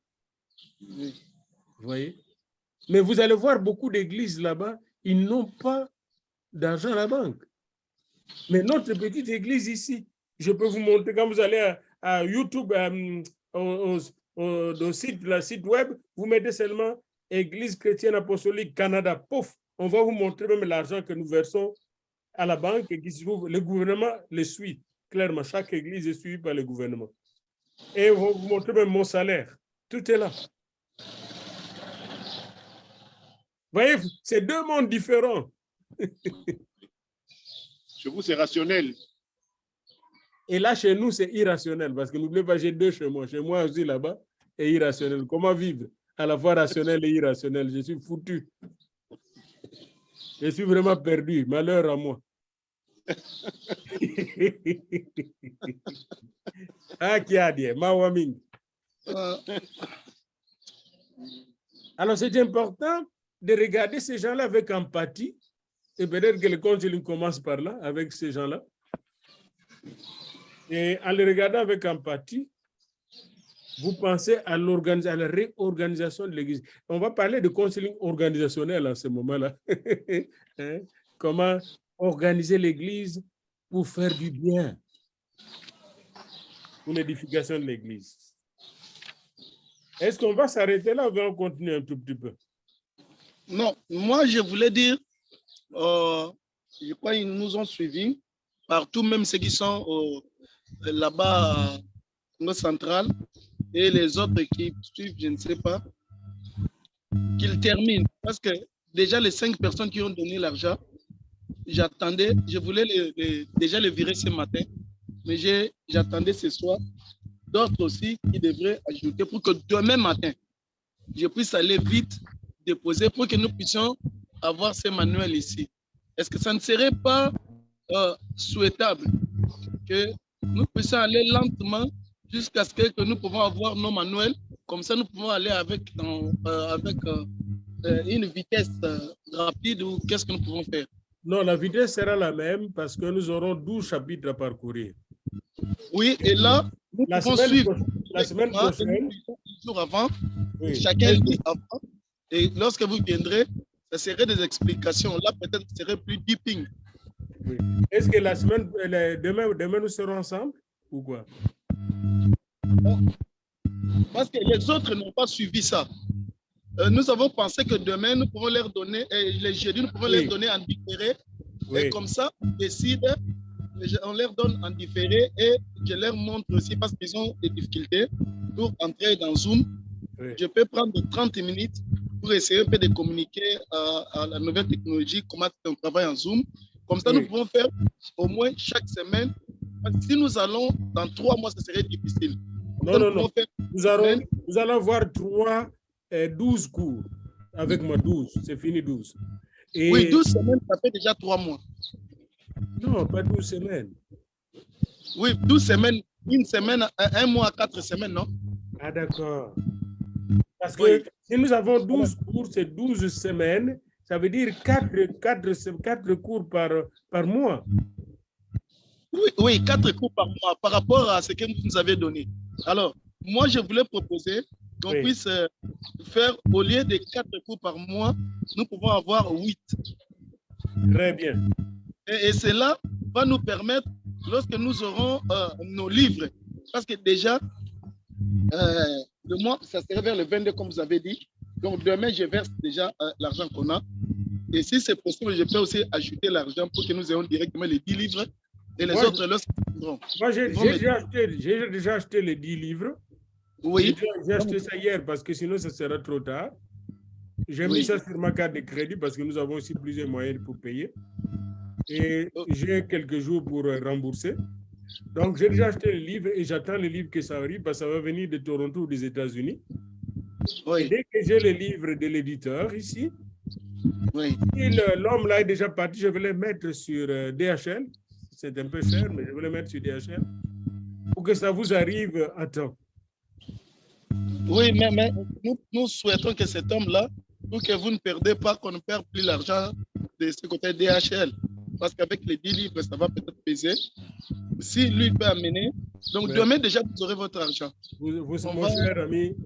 Vous voyez? Mais vous allez voir beaucoup d'églises là-bas, ils n'ont pas d'argent à la banque. Mais notre petite église ici, je peux vous montrer, quand vous allez à YouTube, au site web, vous mettez seulement Église chrétienne apostolique Canada, pouf, on va vous montrer même l'argent que nous versons à la banque et qui se trouve, le gouvernement le suit. Clairement, chaque église est suivie par le gouvernement. Et on va vous montrer même mon salaire. Tout est là. Vous voyez, c'est deux mondes différents. Chez vous, c'est rationnel. Et là, chez nous, c'est irrationnel. Parce que n'oubliez pas, j'ai deux chez moi. Chez moi aussi, là-bas, et irrationnel. Comment vivre à la fois rationnel et irrationnel? Je suis foutu. Je suis vraiment perdu. Malheur à moi. Ah, qui a dit? Mawaming. Alors, c'est important de regarder ces gens-là avec empathie. Et peut-être que le counseling commence par là, avec ces gens-là. Et en les regardant avec empathie, vous pensez à la réorganisation de l'Église. On va parler de counseling organisationnel à ce moment-là. Hein? Comment organiser l'Église pour faire du bien, pour l'édification de l'Église. Est-ce qu'on va s'arrêter là ou on va continuer un tout petit peu? Non, moi je voulais dire, je crois qu'ils nous ont suivis partout, même ceux qui sont là-bas au central et les autres qui suivent, je ne sais pas, qu'ils terminent. Parce que déjà les 5 personnes qui ont donné l'argent, j'attendais, je voulais déjà les virer ce matin, mais j'attendais ce soir d'autres aussi qui devraient ajouter pour que demain matin, je puisse aller vite déposer pour que nous puissions avoir ces manuels ici. Est-ce que ça ne serait pas souhaitable que nous puissions aller lentement jusqu'à ce que nous pouvons avoir nos manuels, comme ça nous pouvons aller avec une vitesse rapide ou qu'est-ce que nous pouvons faire? Non, la vitesse sera la même parce que nous aurons 12 chapitres à parcourir. Oui, et là, nous pouvons suivre. La semaine prochaine, jours avant, oui. Chacun lit avant. Et lorsque vous viendrez, ça serait des explications. Là, peut-être ce serait plus deeping. Oui. Est-ce que demain, nous serons ensemble ou quoi? Parce que les autres n'ont pas suivi ça. Nous avons pensé que demain, nous pouvons leur donner, les jeudis, nous pouvons leur donner en différé. Oui. Et comme ça, on décide, on leur donne en différé et je leur montre aussi parce qu'ils ont des difficultés pour entrer dans Zoom. Oui. Je peux prendre 30 minutes pour essayer un peu de communiquer à la nouvelle technologie, comment on travaille en Zoom. Comme ça, oui. Nous pouvons faire au moins chaque semaine. Si nous allons dans 3 mois, ça serait difficile. Non. Nous allons voir 12 cours. Avec moi, 12. C'est fini, 12. Et... Oui, 12 semaines, ça fait déjà 3 mois. Non, pas 12 semaines. Oui, 12 semaines. Une semaine, 1 mois, 4 semaines, non? Ah, d'accord. Parce que si nous avons 12 cours, c'est 12 semaines. Ça veut dire 4 cours par mois. Oui, 4 cours par mois par rapport à ce que vous nous avez donné. Alors, moi, je voulais proposer qu'on puisse faire, au lieu de 4 cours par mois, nous pouvons avoir 8. Très bien. Et cela va nous permettre, lorsque nous aurons nos livres, parce que déjà, le mois, ça serait vers le 22, comme vous avez dit. Donc, demain, je verse déjà l'argent qu'on a. Et si c'est possible, je peux aussi ajouter l'argent pour que nous ayons directement les 10 livres et les Moi, autres, lorsqu'ils viendront. Moi, j'ai Ils vont me- déjà acheté les 10 livres. Oui, J'ai acheté ça hier parce que sinon, ça sera trop tard. J'ai mis oui. ça sur ma carte de crédit parce que nous avons aussi plusieurs moyens pour payer. Et j'ai quelques jours pour rembourser. Donc, j'ai déjà acheté le livre et j'attends le livre que ça arrive parce que ça va venir de Toronto ou des États-Unis. Et Oui, dès que j'ai le livre de l'éditeur ici, oui. et l'homme là est déjà parti, je vais le mettre sur DHL. C'est un peu cher, mais je vais le mettre sur DHL pour que ça vous arrive à temps. Oui, mais nous souhaitons que cet homme-là, pour que vous ne perdez pas, qu'on ne perde plus l'argent de ce côté DHL. Parce qu'avec les 10 livres, ça va peut-être peser. Si lui peut amener, donc Ouais. demain déjà, vous aurez votre argent. Mon va- cher ami,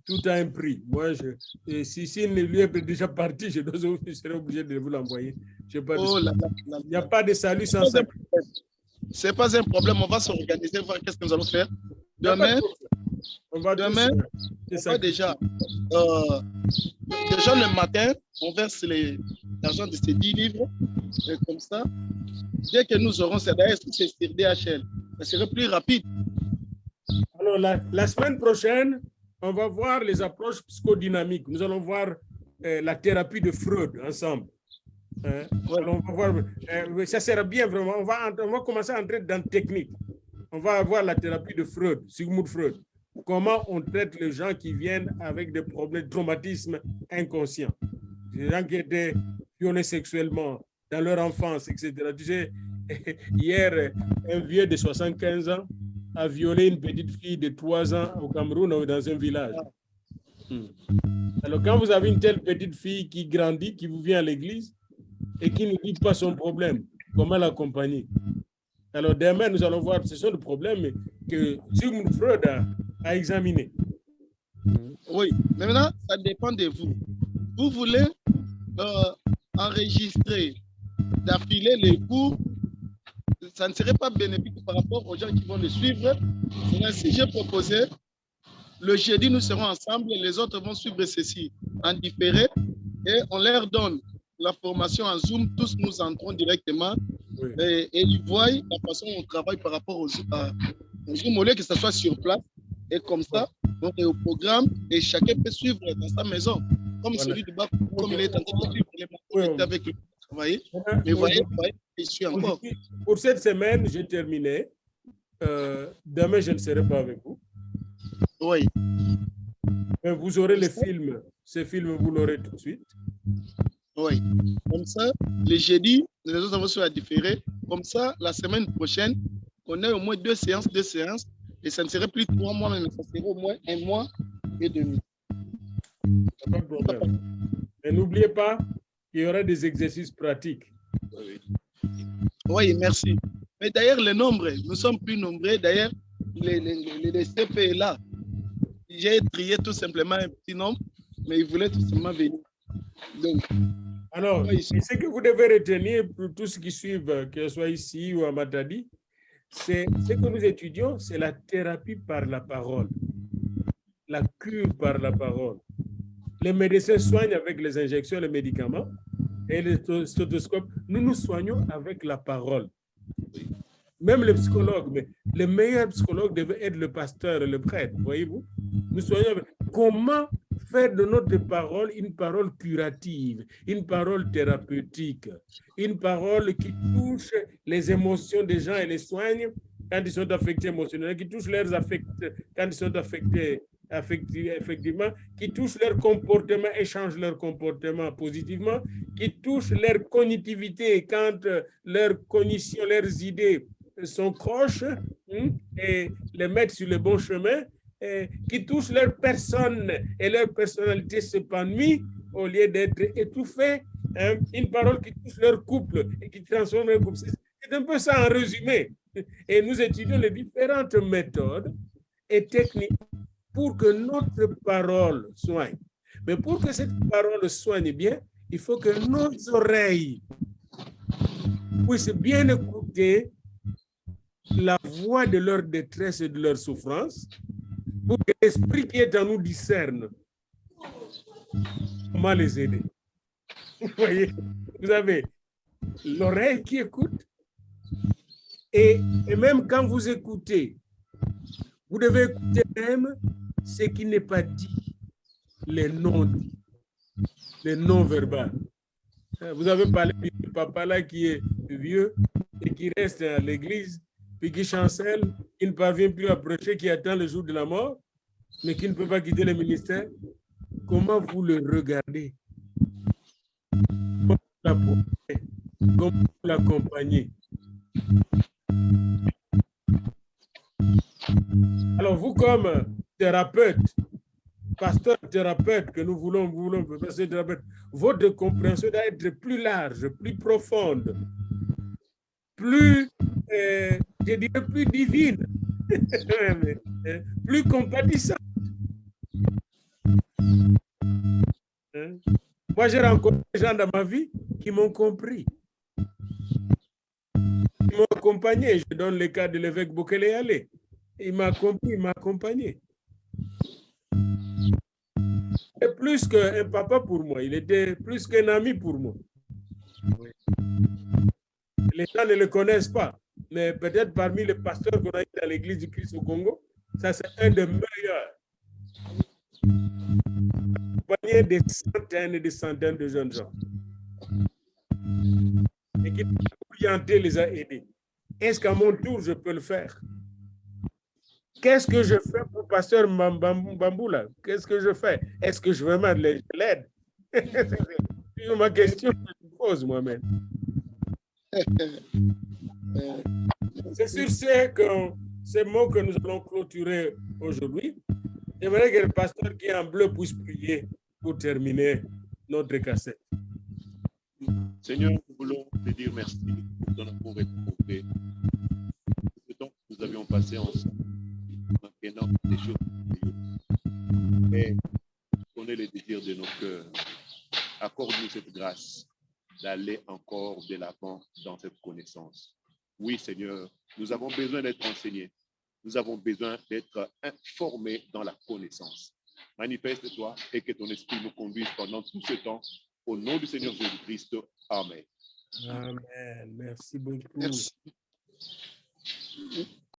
tout a un prix. Moi, si le livre est déjà parti, je serai obligé de vous l'envoyer. Oh là là là Il n'y a là. pas de salut sans C'est pas un sacrifice. problème. C'est pas un problème, on va s'organiser, voir qu'est-ce que nous allons faire. Il y a pas de Demain, problème. On va demain, tous, on va sacrifier. déjà le matin, on verse l'argent de ces 10 livres. Et comme ça, dès que nous aurons ça, d'ailleurs, si c'est sur DHL, ça serait plus rapide. Alors, la semaine prochaine, on va voir les approches psychodynamiques. Nous allons voir la thérapie de Freud ensemble. Hein? Ouais. Alors, on va voir, ça sera bien vraiment. On va commencer à entrer dans la technique. On va avoir la thérapie de Freud, Sigmund Freud. Comment on traite les gens qui viennent avec des problèmes de traumatisme inconscient. Les gens qui étaient violés sexuellement dans leur enfance, etc. Tu sais, hier, un vieux de 75 ans a violé une petite fille de 3 ans au Cameroun, dans un village. Alors, quand vous avez une telle petite fille qui grandit, qui vous vient à l'église et qui ne dit pas son problème, comment l'accompagner? Alors, demain, nous allons voir, ce sont des problèmes que Sigmund Freud a examinés. Oui, mais maintenant, ça dépend de vous. Vous voulez enregistrer, d'affiler les cours, ça ne serait pas bénéfique par rapport aux gens qui vont le suivre. Si j'ai proposé, le jeudi, nous serons ensemble et les autres vont suivre ceci en différé et on leur donne la formation en Zoom. Tous nous entrons directement Oui. et ils voient la façon dont on travaille par rapport au Zoom, au lieu que ce soit sur place. Et comme ça, on est au programme et chacun peut suivre dans sa maison. Comme Voilà. celui du bas, comme il est en train de suivre les matins avec lui travailler. Mais voyez, il suit encore. Pour cette semaine, j'ai terminé. Demain, je ne serai pas avec vous. Oui. Mais vous aurez les films. Ces films, vous l'aurez tout de suite. Oui. Comme ça, les jeudis, les autres vont se différer. Comme ça, la semaine prochaine, on a au moins 2 séances. Et ça ne serait plus 3 mois, mais ça serait au moins 1 mois et demi. Pas de problème. Et n'oubliez pas qu'il y aura des exercices pratiques. Oui, merci. Mais d'ailleurs, les nombres, nous sommes plus nombreux. D'ailleurs, les CP est là. J'ai trié tout simplement un petit nombre, mais ils voulaient tout simplement venir. Donc, alors, ce que vous devez retenir pour tous ceux qui suivent, que ce soit ici ou à Matadi, c'est ce que nous étudions, c'est la thérapie par la parole, la cure par la parole. Les médecins soignent avec les injections, les médicaments et les stéthoscopes. Nous nous soignons avec la parole. Même les psychologues, mais les meilleurs psychologues devaient être le pasteur et le prêtre, voyez-vous? Nous soignons avec... Comment faire de notre parole une parole curative, une parole thérapeutique, une parole qui touche les émotions des gens et les soigne quand ils sont affectés émotionnellement, qui touche leurs affects quand ils sont affectés effectivement, qui touche leur comportement et change leur comportement positivement, qui touche leur cognitivité quand leurs cognitions, leurs idées sont croches et les mettre sur le bon chemin, qui touchent leur personne et leur personnalité s'épanouit au lieu d'être étouffée, une parole qui touche leur couple et qui transforme leur couple. C'est un peu ça en résumé. Et nous étudions les différentes méthodes et techniques pour que notre parole soigne. Mais pour que cette parole soigne bien, il faut que nos oreilles puissent bien écouter la voix de leur détresse et de leur souffrance, pour que l'esprit qui est en nous discerne comment les aider. Vous voyez, vous avez l'oreille qui écoute, Et même quand vous écoutez, vous devez écouter même ce qui n'est pas dit, les non-dits, les non-verbales. Vous avez parlé du papa là qui est vieux et qui reste à l'église, puis qui chancelle, qui ne parvient plus à prêcher, qui attend le jour de la mort, mais qui ne peut pas quitter le ministère. Comment vous le regardez? Comment vous l'accompagnez? Alors vous, comme thérapeute, pasteur thérapeute que nous voulons passer thérapeute, votre compréhension doit être plus large, plus profonde, plus, je dirais, plus divine, plus compatissante. Moi, j'ai rencontré des gens dans ma vie qui m'ont compris, qui m'ont accompagné. Je donne le cas de l'évêque Bokele Yale. Il m'a compris, il m'a accompagné. Et plus qu'un papa pour moi, il était plus qu'un ami pour moi. Oui. Les gens ne le connaissent pas, mais peut-être parmi les pasteurs qu'on a eu dans l'église du Christ au Congo, ça c'est un des meilleurs. Accompagné des centaines et des centaines de jeunes gens. Et qui orienté les a aidés. Est-ce qu'à mon tour, je peux le faire? Qu'est-ce que je fais pour pasteur Bambou là? Qu'est-ce que je fais? Est-ce que je vraiment l'aide? C'est ma question que je pose moi-même. C'est sur ces mots que nous allons clôturer aujourd'hui. J'aimerais que le pasteur qui est en bleu puisse prier pour terminer notre cassette. Seigneur, nous voulons te dire merci pour ton amour et ton bonté. Le temps que nous avions passé ensemble, maintenant des choses merveilleuses. Et connais les désirs de nos cœurs. Accorde-nous cette grâce d'aller encore de l'avant dans cette connaissance. Oui, Seigneur, nous avons besoin d'être enseignés. Nous avons besoin d'être informés dans la connaissance. Manifeste-toi et que ton esprit nous conduise pendant tout ce temps. Au nom du Seigneur Jésus-Christ. Amen. Amen. Merci beaucoup. Merci.